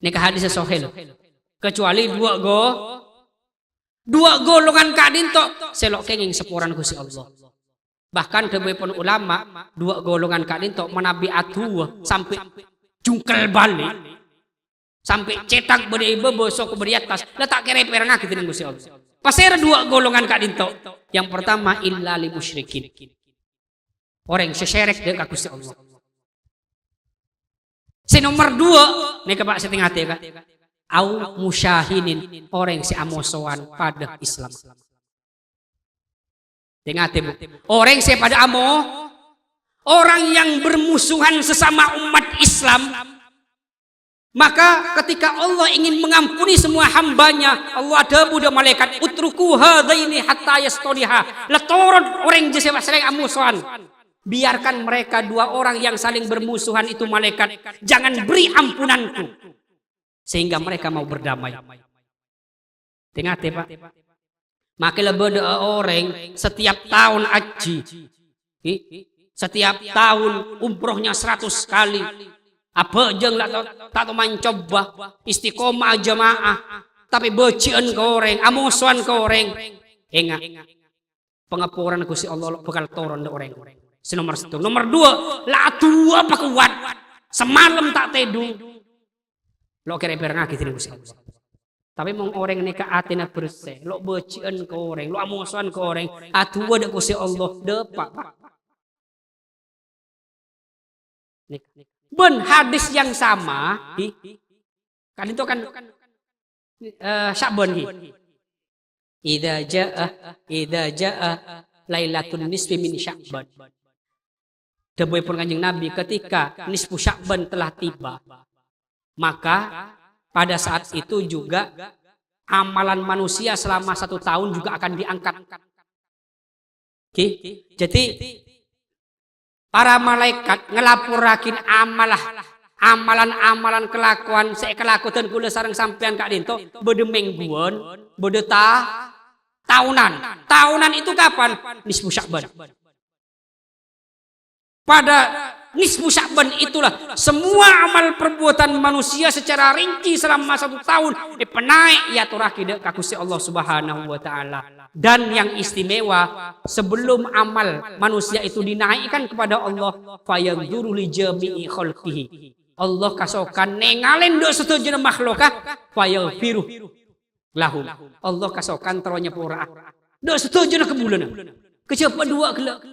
Nika hadis sahih. Kecuali dua golongan kadin tok selok kenging sepuran Gusti Allah. Bahkan kebanyakan ulama dua golongan kadin tok menabi atuh sampai jungkel balik sampai cetak beri bosok beri atas letak kere perangah gitu dengan Gusti Allah. Pasir dua golongan kadin tok. Yang pertama illa lil musyrikin. Orang seserek dengan Gusti Allah. Si nomor dua nih Pak setengah tega. Au musyahinin orang si amosoan pada Islam. Dengar bu. Orang si pada orang yang bermusuhan sesama umat Islam. Maka ketika Allah ingin mengampuni semua hambanya, Allah ada budak malaikat utruku hadaini hatta yastoliha. Letorot orang jese saling amusuhan. Biarkan mereka dua orang yang saling bermusuhan itu malaikat, jangan beri ampunanku sehingga mereka mau berdamai. Dengar Pak. Maka lebih orang setiap tahun haji, setiap tahun umrohnya 100 kali. Apa jeng lah tak mencoba istiqomah jamaah, tapi becian ke orang, amusuan ke orang. Ingat, pengapuran Gusti Allah bakal turun ke orang. Nomor satu, nomor dua, lah tua apa kuat, semalam tak tidur. Lo kira-kira ngaki sini Gusti Allah. Tapi mong orang ini ke atina bersih, lo becian ke orang, lo amusuan ke orang, atua dak Gusti Allah depak. Ben hadis yang sama, kan itu kan Sya'ban hi. Idza jaa lailatul nisfi min Sya'ban. Dawuh pun Kanjeng Nabi ketika nisfu Sya'ban telah tiba, maka pada saat itu juga amalan manusia selama 1 tahun juga akan diangkat. Jadi para malaikat ngelapurakin amalan kelakuan saya kelakuan kula sareng sampean Kak Dinto bede mingguan, bede tahunan itu kapan? Nisfu Sya'ban. Pada nisfu Sya'ban itulah semua amal perbuatan manusia secara rinci selama 1 tahun penaik ya turaki ka Gusti Allah Subhanahu wa taala. Dan yang istimewa sebelum amal manusia itu dinaikkan kepada Allah fayanzuru li jami'i khalqihi. Allah kasokan nengalin do setujuna makhlukah fayaghfiru lahum. Allah kasokan taronya pura. Do setujuna kebuleuna. Kecepa dua kelak.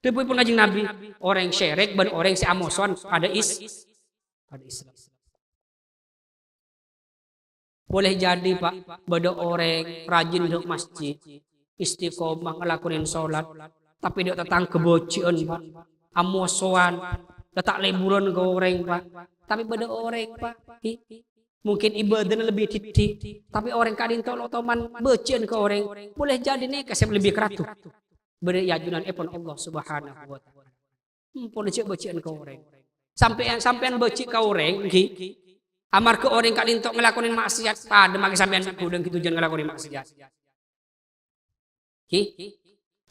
Deui pun Kanjeng Nabi, orang syirik dan orang si amoson pada Islam. Boleh jadi Pak, bada orang rajin di masjid, istiqomah ngelakuin sholat, tapi dia tetang kebocian Pak, amosoan, letak liburan ke orang Pak, tapi bada orang Pak, mungkin ibadahnya lebih titik, tapi orang kadin tolong toman bocian ke orang, boleh jadi nih kasih lebih keratu. Beri ajunan epon Allah Subhanahu wa taala. Pun cek becian ke orang. Sampean becik ke orang nggih. Amar ke orang kak dintok ngelakonin maksiat pada maki sampean kudeng kitu jangan ngelakonin maksiat.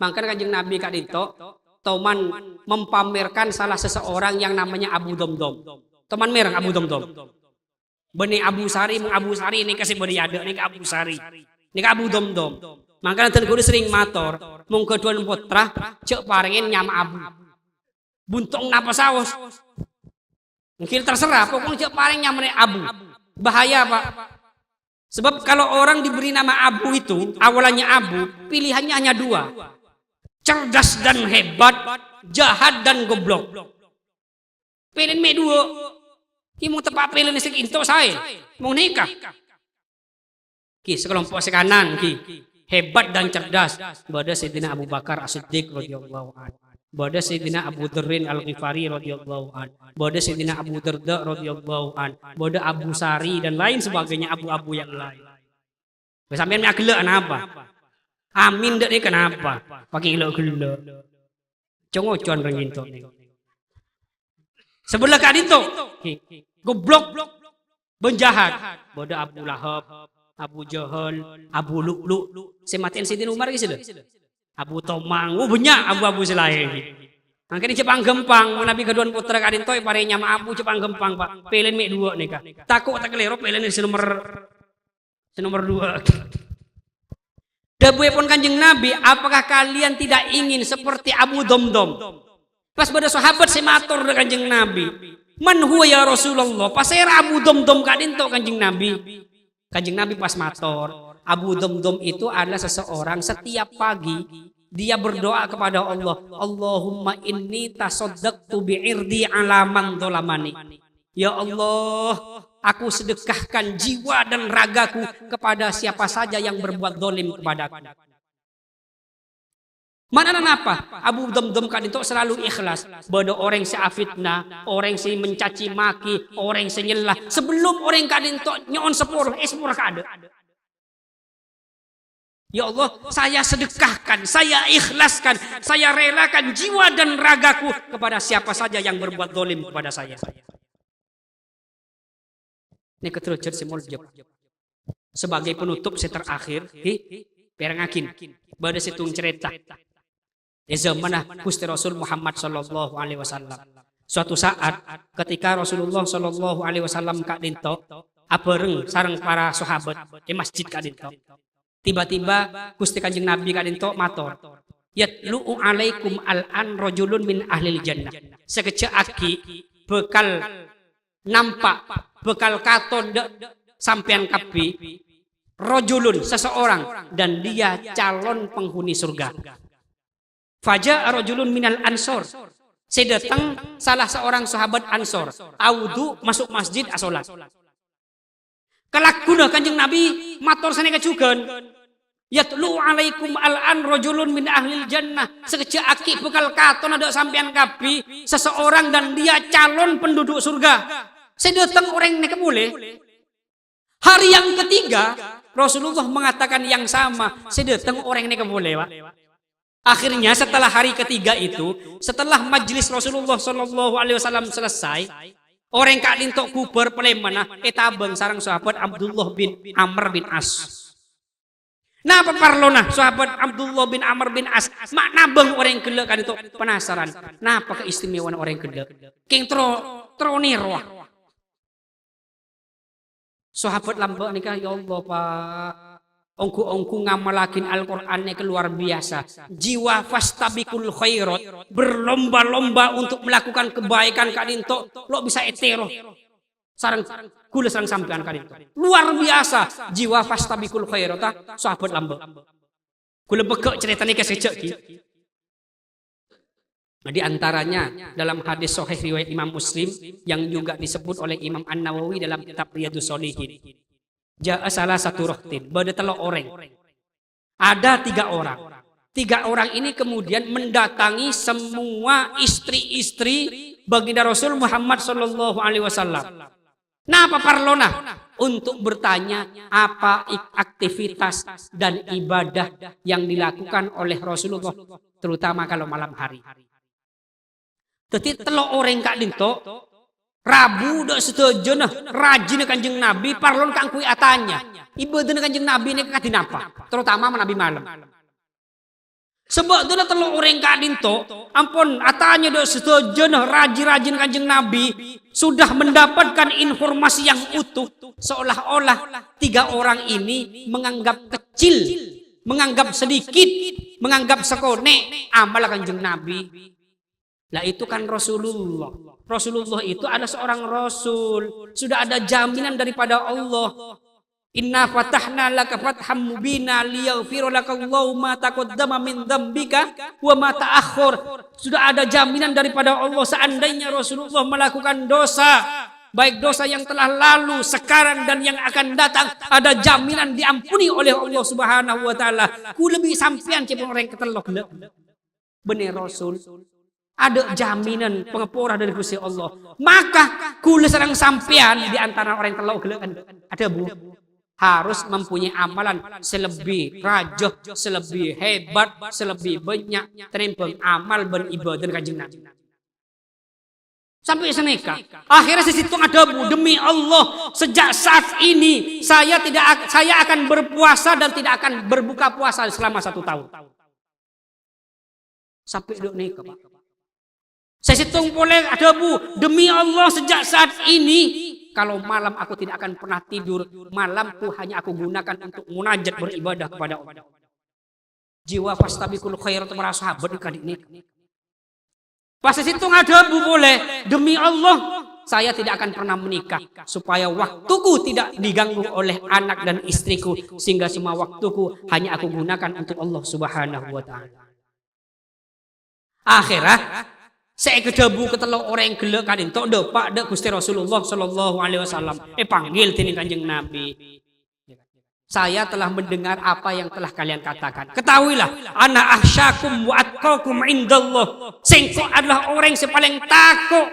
Mangkan Kanjeng Nabi kak dintok toman mempamerkan salah seseorang yang namanya Abu Domdom. Toman merang Abu Domdom. Beni Abu Sari ini kasih beri ada ini Abu Sari. Ini Abu Domdom. Makanya ten kudu sering mator, mung keduan putra cek parengin nyama abu. Buntung napa saus? Mungkin terserah, pokoknya cek pareng nyamane abu. Bahaya Pak. Sebab kalau orang diberi nama Abu itu, awalannya Abu, pilihannya hanya 2. Cerdas dan hebat, jahat dan goblok. Pilih me 2. Ki mau tepat pilih sing into saya. Mau nikah. Ki sekelompok sekanan ki hebat dan cerdas. Bada Sayyidina Abu Bakar As-Siddiq radhiyallahu anhu. Bada Sayyidina Abu Dzarrin Al-Ghifari radhiyallahu anhu. Bada Sayyidina Abu Darda radhiyallahu anhu. Bada Abu Sari dan lain sebagainya abu-abu yang lain. Sampeyan mek gelek kenapa? Amin dak ni kenapa? Pakai gelek-gelek. Congocon renginto. Sebelah kadinto. Goblok penjahat. Bada Abu Lahab, Abu Jahal, Abu Lu'lu'. Sematin Sayyidina Umar gitu. Abu Tomang, banyak abu-abu selain. Angkene Jepang gempang, Nabi kedua putra kadinto pare nyama abu Jepang gempang, Pak. Pelen mek 2 nih Kak. Takut tak kelero pelen di nomor 2. Dabuhe pun Kanjeng Nabi, apakah kalian tidak ingin seperti Abu Domdom? Pas pada sahabat sematur dengan Kanjeng Nabi. Man huwa ya Rasulullah? Pas era Abu Domdom kadinto Kanjeng Nabi. Kanjeng Nabi pas matur, Abu Domdom itu adalah seseorang setiap pagi dia berdoa kepada Allah, Allahumma inni tasaddaqtu bi'irdi ala man dhalamani. Ya Allah, aku sedekahkan jiwa dan ragaku kepada siapa saja yang berbuat dolim kepadaku. Mana apa? Abu Domdom kan itu selalu ikhlas. Bada orang si afitna, orang si mencaci maki, orang si nyelah. Sebelum orang kan itu nyon sepuluh kada. Ya Allah, saya sedekahkan, saya ikhlaskan, saya relakan jiwa dan ragaku kepada siapa saja yang berbuat dolim kepada saya. Ini keterucut simul sebagai penutup terakhir perangakin pada situng cerita di zamanah Gusti Rasul Muhammad sallallahu alaihi wasallam. Suatu saat ketika Rasulullah sallallahu alaihi wasallam kak dinto apereng sareng para sahabat di masjid kak dinto. Tiba-tiba Gusti Kanjeng Nabi kak dinto matur. Yatlu'u alaikum al-an rajulun min ahlil jannah. Sekecak aki bekal nampak bekal katon sampean kapi rojulun seseorang dan dia calon penghuni surga. Faja rojulun minal ansor. Saya datang salah seorang sahabat ansor. Audu masuk masjid asolat. Kelakuna Kanjeng Nabi matur sana kecugan. Yatlu alaikum al-an rojulun min ahlil jannah. Sekecak aki bekal katon ada sampean kapi seseorang dan dia calon penduduk surga. Saya datang orang ini boleh. Hari yang ketiga Rasulullah mengatakan yang sama. Saya datang orang ini boleh, Pak. Akhirnya setelah hari ketiga itu, setelah majelis Rasulullah Shallallahu Alaihi Wasallam selesai, orang kak lintok kuber pelemana etabeng sarang sahabat Abdullah bin Amr bin As. Napa parlona sahabat Abdullah bin Amr bin As mak nabeng orang gelek kan itu penasaran. Napa keistimewaan orang gelek? King tronirwah. Sahabat lambak nikah ya Allah Pak. Ongku ngamalakin Al-Quran ini luar biasa. Jiwa fastabikul khairat. Berlomba-lomba untuk melakukan kebaikan kadinto. Lo bisa etero. Sarang kula sarang sampean kadinto. Luar biasa. Jiwa fastabikul khairat. Sahabat lambak. Kula bekek cerita ini kesejak. Nah, di antaranya dalam hadis sahih riwayat Imam Muslim yang juga disebut oleh Imam An-Nawawi dalam kitab Riyadhus Shalihin. Ja'a salah satu rohtin, bada telo orang. Ada 3 orang. 3 orang ini kemudian mendatangi semua istri-istri baginda Rasul Muhammad sallallahu alaihi wasallam. Nah, apa parlona? Untuk bertanya apa aktivitas dan ibadah yang dilakukan oleh Rasulullah terutama kalau malam hari. Tetapi telo orang kak dinto Rabu dak setuju nah rajin Kanjeng Nabi parlon kang kui atanya. Ibadah Kanjeng Nabi ini kadin apa? Terutama Nabi malam. Sebab dulu telo orang kak dinto ampun atanya dak setuju nah rajin Kanjeng Nabi sudah mendapatkan informasi yang utuh seolah-olah 3 orang ini menganggap kecil, menganggap sedikit, menganggap sekone amal Kanjeng Nabi. Lah itu kan Rasulullah. Rasulullah itu ada seorang Rasul. Sudah ada jaminan daripada Allah. Inna fatahna laka fatham mubina liyaghfira laka Allahu ma taqaddama min dzambika wa ma ta'akhkhar. Sudah ada jaminan daripada Allah seandainya Rasulullah melakukan dosa, baik dosa yang telah lalu, sekarang dan yang akan datang, ada jaminan diampuni oleh Allah Subhanahu wa taala. Ku lebih sampean cepon orang ketelok le. Bener Rasul. Ada jaminan pengepurah dari Gusti Allah. Maka ku serang sampean di antara orang telok le ada Bu. Harus mempunyai amalan selebih rajah, selebih hebat, selebih banyak tenimbang amal beribadah kanjeng Nabi. Sampai seneka. Akhirnya sesitu ada Bu, demi Allah, sejak saat ini saya akan berpuasa dan tidak akan berbuka puasa selama 1 tahun. Sampai dok neka Pak. Saya hitung boleh ada Bu, demi Allah sejak saat ini kalau malam aku tidak akan pernah tidur, malamku hanya aku gunakan untuk munajat beribadah kepada Allah. Jiwa fastabiqul khairat para sahabat adik ini. Pas situ ada Bu boleh, demi Allah saya tidak akan pernah menikah supaya waktuku tidak diganggu oleh anak dan istriku sehingga semua waktuku hanya aku gunakan untuk Allah Subhanahu wa taala. Akhirnya saya kedebu ketelok orang yang gelek kadin tok depak dek Gusti Rasulullah sallallahu alaihi wasallam panggil tini Kanjeng Nabi. Saya telah mendengar apa yang telah kalian katakan. Ketahuilah, ana ahsyakum wa atqakum indallah. Sengko adalah orang yang paling takut,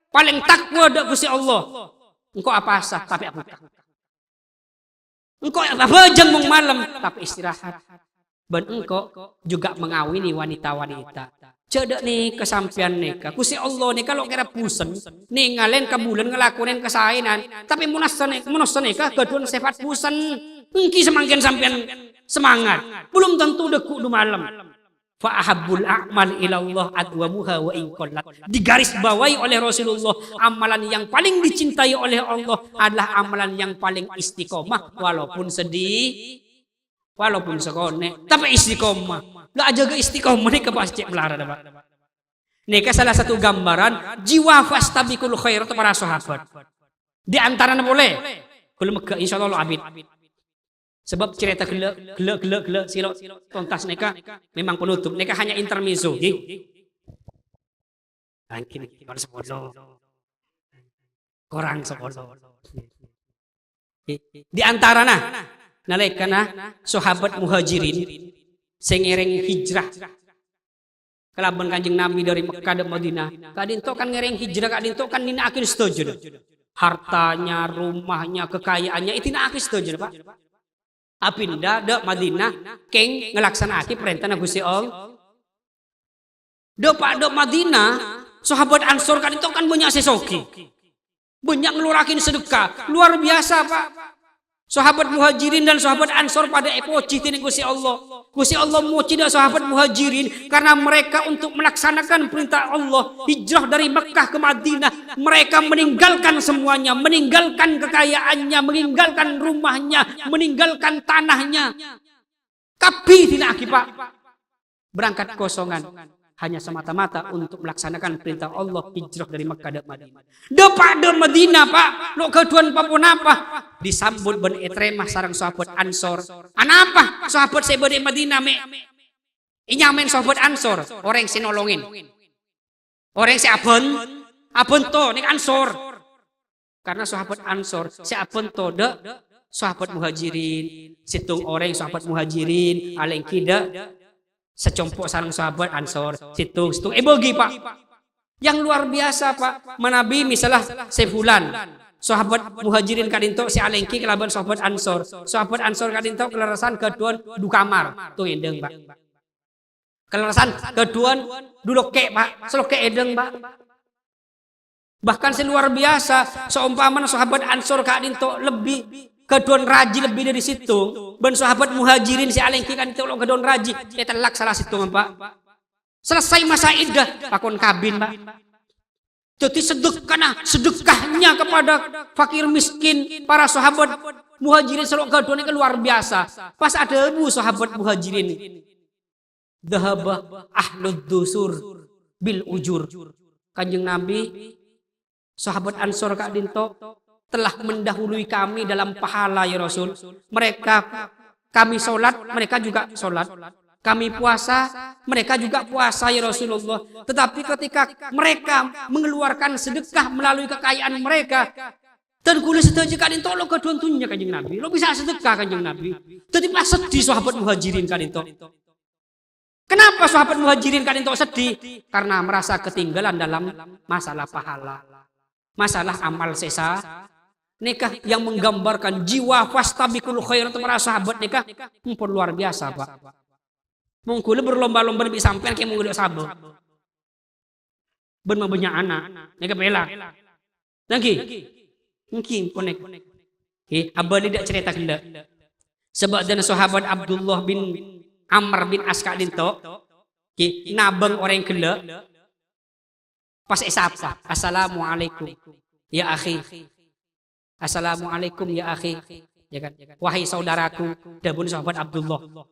paling takwa dek Gusti Allah. Engkau apa sah tapi aku takut. Engkau bajang mung malam tapi istirahat. Dan engkau juga mengawini wanita-wanita. Cedek nih kesampian neka. Gusti Allah nih kalau kira pusen nih ngalen ke bulan ngelakuin kesainan. Tapi munas neka kedua sifat pusen. Engki semakin sampean semangat. Belum tentu deku du malam. Fa ahabbul a'mal ilallah adwamuha wa in qallat. Digaris bawahi oleh Rasulullah, amalan yang paling dicintai oleh Allah adalah amalan yang paling istiqomah walaupun sedih, walaupun sekone, tapi istiqomah. Lah jaga istiqomah nih pasti melarang Pak. Nih salah satu gambaran jiwa fastabiqul khairat para sahabat. Di antaranya boleh. Kalau megah insyaallah abid. Sebab cerita gelek silok tuntas neka memang penutup. Neka hanya intermezzo, nggih. Angkin orang sepuluh. Korang 10. Di antaranya nalekana sahabat muhajirin sing ngereng hijrah kelaban Kanjeng Nabi dari Mekah ke Madinah. Kadinto kan ngereng hijrah, kadinto kan nina akhir setuju. Hartanya, rumahnya, kekayaannya itu nina akhir setuju, Pak. Apinda de Madinah keng ngelaksanaki perintah Gusti Allah. De Pak de Madinah sahabat Ansor kadinto kan banyak sesoki. Banyak ngelurakin sedekah, luar biasa, Pak. Sahabat muhajirin dan sahabat ansor pada epoci tini Gusti Allah. Gusti Allah muji sahabat muhajirin karena mereka untuk melaksanakan perintah Allah hijrah dari Mekah ke Madinah. Mereka meninggalkan semuanya, meninggalkan kekayaannya, meninggalkan rumahnya, meninggalkan tanahnya. Tapi tidak akibat berangkat kosongan. Hanya semata-mata untuk melaksanakan perintah Allah hijrah dari Mekah ke Madinah. Depak de Madinah Pak, lo keduan papun apa? Disambut ben etremah sarang sahabat Ansor. Anapa? Sahabat saya di Madinah me. Inyamen sahabat Ansor, orang yang sinolongin. Orang yang si abon to nek Ansor. Karena sahabat Ansor si abon to de sahabat muhajirin. Situng orang sahabat muhajirin, aleng kida secompok sarang sahabat Ansor, situng bagi Pak. Yang luar biasa Pak, menabi misalnya sefulan, sahabat muhajirin kadinto si alengki kelaban sahabat Ansor. Sahabat Ansor kadinto kelarasan keduan du kamar, tuh edeng Pak. Kelarasan keduan duduk kek Pak, seloke edeng Pak. Bahkan luar biasa, seumpama sahabat Ansor kadinto lebih keduan raji lebih dari situ. Ben sahabat muhajirin si alengki kan tolong keduan raji. Dia telak salah situ Pak. Selesai masa iddah pakon kabin Pak. Jadi sedekahnya kepada fakir miskin para sahabat muhajirin selok keduan itu luar biasa. Pas ada ibu sahabat muhajirin. Dhahaba ahlud dusur bil ujur. Kanjeng Nabi sahabat Ansor Kak Dinto telah mendahului kami dalam pahala ya Rasul. Mereka kami sholat, mereka juga sholat. Kami puasa, mereka juga puasa ya Rasulullah. Tetapi ketika mereka mengeluarkan sedekah melalui kekayaan mereka, dan kula setuju kan itu lo kedontunya kanjeng Nabi. Lo bisa sedekah kanjeng Nabi. Jadi pas sedih sahabat muhajirin kan itu. Kenapa sahabat muhajirin kan itu sedih? Karena merasa ketinggalan dalam masalah pahala. Masalah amal sesa. Nikah yang menggambarkan jiwa fastabiqul khairat para sahabat nikah pun luar biasa, Pak. Mungkin berlomba-lomba lebih sampean kayak mungkin sabar. Ben banyak anak, nikah bela. Lagi, mungkin ponek. Abah tidak cerita kenda. Sebab dan sahabat Abdullah bin Amr bin Aska dinto, nabeng orang kenda. Pas isapa, assalamualaikum, ya akhi. Assalamualaikum ya akhi. Ya kan? Wahai saudaraku, dabun sahabat Abdullah.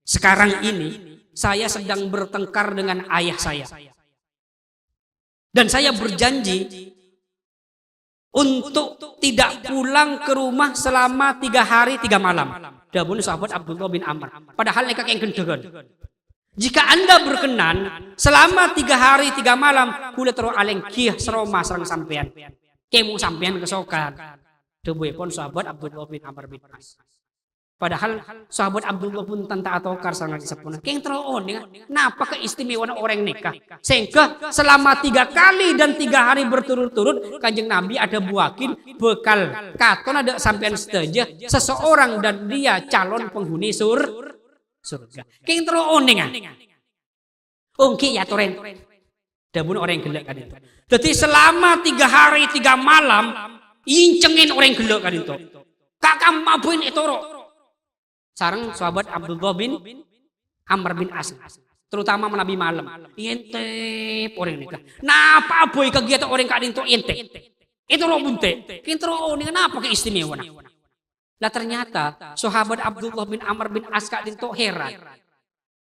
Sekarang ini saya sedang bertengkar dengan ayah saya. Dan saya berjanji untuk tidak pulang ke rumah selama 3 hari 3 malam. Dabun sahabat Abdullah bin Amr. Padahal mereka yang gendegan. Jika Anda berkenan selama 3 hari 3 malam, kula terus aleng kiyah seroma sareng sampean. Kemu sampean kesokan. Dewe pun sahabat Abdullah bin Amr bin As. Padahal sahabat Abdullah pun tanta atokar sangat disepuna. Keng teroon ya. Napa keistimewaan orang nikah? Sehingga selama 3 kali dan 3 hari berturut-turut kanjeng Nabi ada buakin bekal katon ada sampean setuju seseorang dan dia calon penghuni surga. Keng teroon ya. Ongki ya toren. Dabun orang gelek kan itu. Jadi selama 3 hari 3 malam incengin orang gelek kan itu. Kakak mabuin etoro. Sareng sahabat Abdullah bin Amr bin As. Terutama menabi malam. Ente orang nikah. Napa boy kegiatan orang kak itu ente. Itu lo bunte. Kintro ini kenapa keistimewaan? Lah ternyata sahabat Abdullah bin Amr bin As kak itu heran.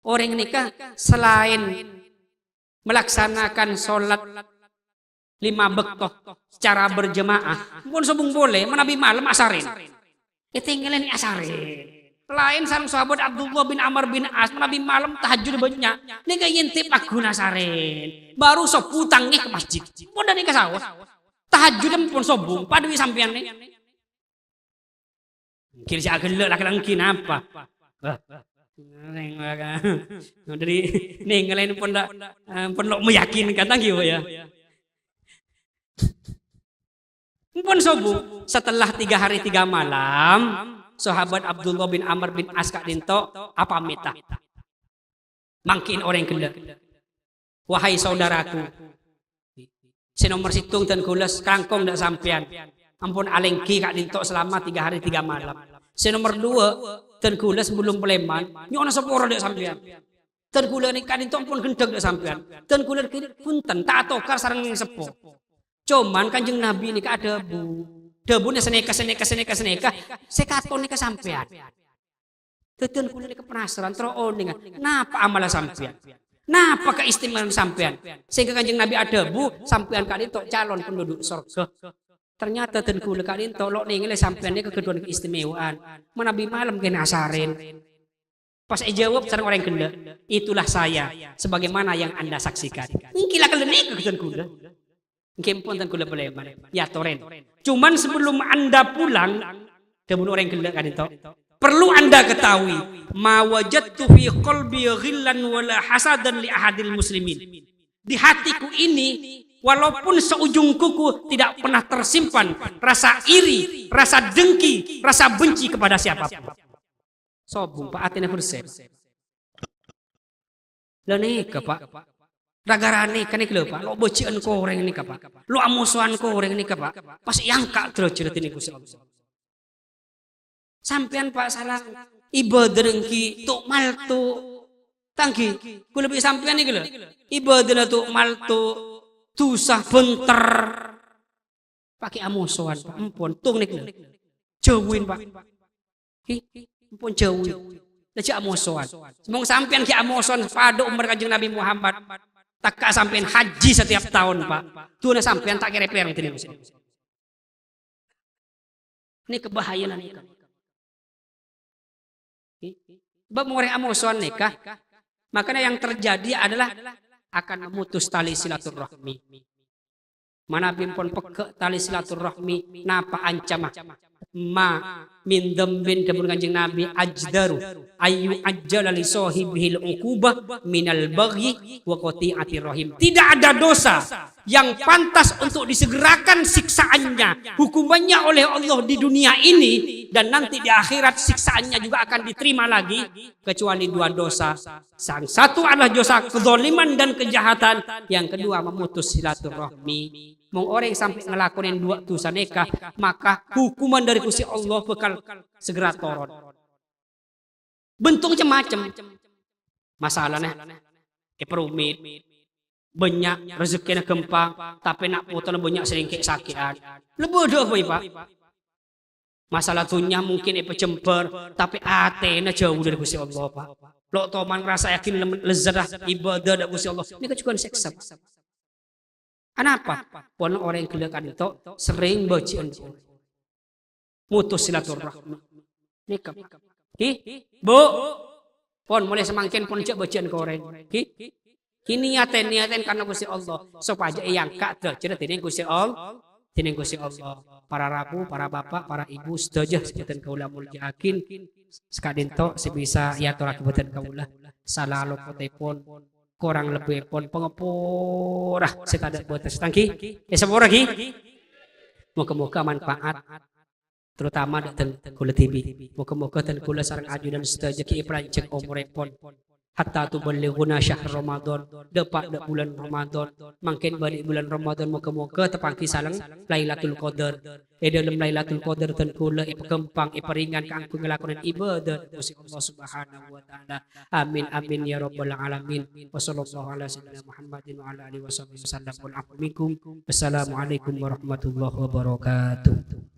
Orang nikah selain melaksanakan sholat 5 bektoh secara berjemaah, pun sebung boleh menabi malam asarin. Tinggalin asarin. Lain sareng sahabat Abdullah bin Amr bin As menabi malam tahajud banyak. Nika yentip aguna saren. Baru seputang ke masjid. Pun dari ke sawah. Tahajud pun sobung. Padui sampean nih. Kira si agel laki langkin apa? Dari ninggalin pun lo meyakinkan tanggi ya. Pun sobung setelah 3 hari 3 malam. Sahabat Abdullah bin Amr bin As kak dinto apa mita mangkin orang kenda wahai saudaraku sinomor situng dan gules kangkong dak sampean ampun alengki kak dinto selama 3 hari 3 malam sinomor 2 dan gules belum peleman nyona seporo dak sampean dan gules ni kak dinto pun gendeg dak sampean dan gules punten tak atokar sareng sepo cuman kanjeng Nabi ini ada bu Dabunnya seneka. Sekaton nih kesampean. Teten kulit kepenasaran teroon dengan. Napa amalan sampean? Napa keistimewaan sampean? Sehingga kanjeng Nabi ada bu sampean kali itu calon penduduk surga. Ternyata teten kulit kali itu lo nih sampean ini kekeduan keistimewaan. Menabi malam kena asarin. Pas jawab sareng orang genda. Itulah saya. Sebagaimana yang Anda saksikan. Ingkilah kalian nih kekeduan kulit. Kempon dan kula beleman. Ya toren. Cuman sebelum Anda pulang, dabun orang gelak kan itu. Perlu Anda ketahui, ma wajadtu fi qalbi ghillan wala hasadan li ahadil muslimin. Di hatiku ini walaupun seujung kuku tidak pernah tersimpan rasa iri, rasa dengki, rasa benci kepada siapapun. Sobung Pak Atina Hurse. Lah nikah Pak. Ragarane kan iki lho Pak, lo bocian koreng nika Pak. Lo amusuhan koreng nika Pak. Pas yangka derajat ini Gusti Allah. Sampean Pak salah ibadah dengki tuk maltu tanggi. Kula lebih sampean iki lho. Ibadah tuk maltu tusah benter. Pakai amusuhan Pak. Ampun tung nik lho. Jauhin Pak. Ampun jauhin. Lajak amusuhan. Semong sampean ki amusuhan pada umur Kanjeng Nabi Muhammad. Tak sampean haji setiap tahun Pak. Tuh sampean tak kira perang tadi. Ini kebahayan ini. Sebab mengorek amusuhan nikah, makanya yang terjadi adalah akan memutus tali silaturahmi. Mana bimpon peke tali silaturahmi napa ancamah ma min dambin dapun Kanjeng Nabi ajdaru ayu ajjala li sahibihil uqubah minal baghi wa qati'atir rahim. Tidak ada dosa yang pantas untuk disegerakan siksaannya, hukumannya oleh Allah di dunia ini dan nanti di akhirat siksaannya juga akan diterima lagi kecuali dua dosa. Yang satu adalah dosa kezaliman dan kejahatan, yang kedua memutus silaturahmi. Mau orang sampai ngelakuin dua dosa nikah, maka hukuman dari Gusti Allah bakal segera turun. Bentuknya macam masalahnya perumit banyak rezekinya gempang tapi nak putar banyak sering kayak sakitan lebih doh Pak. Masalah dunia mungkin pecemper tapi atena jauh dari Gusti Allah Pak. Lo toman rasa yakin lezat ibadah dari Gusti Allah ini kecukupan seksa. Kenapa? Karena orang yang gelakan itu sering bacaan mutus silaturahmi. Nikah. Bu, pon mulai semakin pon cek bacaan ke orang. Kini niaten karena Gusti Allah. Supaya yang kak cerita ini Gusti Allah. Ini Gusti Allah. Para rabu, para bapak, para ibu sedaya sekalian kaula mulya yakin sekadin to sebisa ya tora kebutuhan kaula. Salah lopote pon kurang lebih pon pengepurah saya tak buat setangki semua lagi moga-moga manfaat terutama dan kula TV moga-moga dan kula sareng aju dan sedaya ki perancek umur pon hatta tuballighuna syahr Ramadan depak dak bulan Ramadan mungkin balik bulan Ramadan moga-moga tepangki salang Lailatul Qadar dalam Lailatul Qadar dan kula pegempang peringan kanggo ngelakonan ibadah Gusti Allah Subhanahu wa taala. Amin amin ya rabbal alamin. Wassallallahu ala sayyidina Muhammadin wa ala alihi wasallam. Assalamualaikum warahmatullahi wabarakatuh.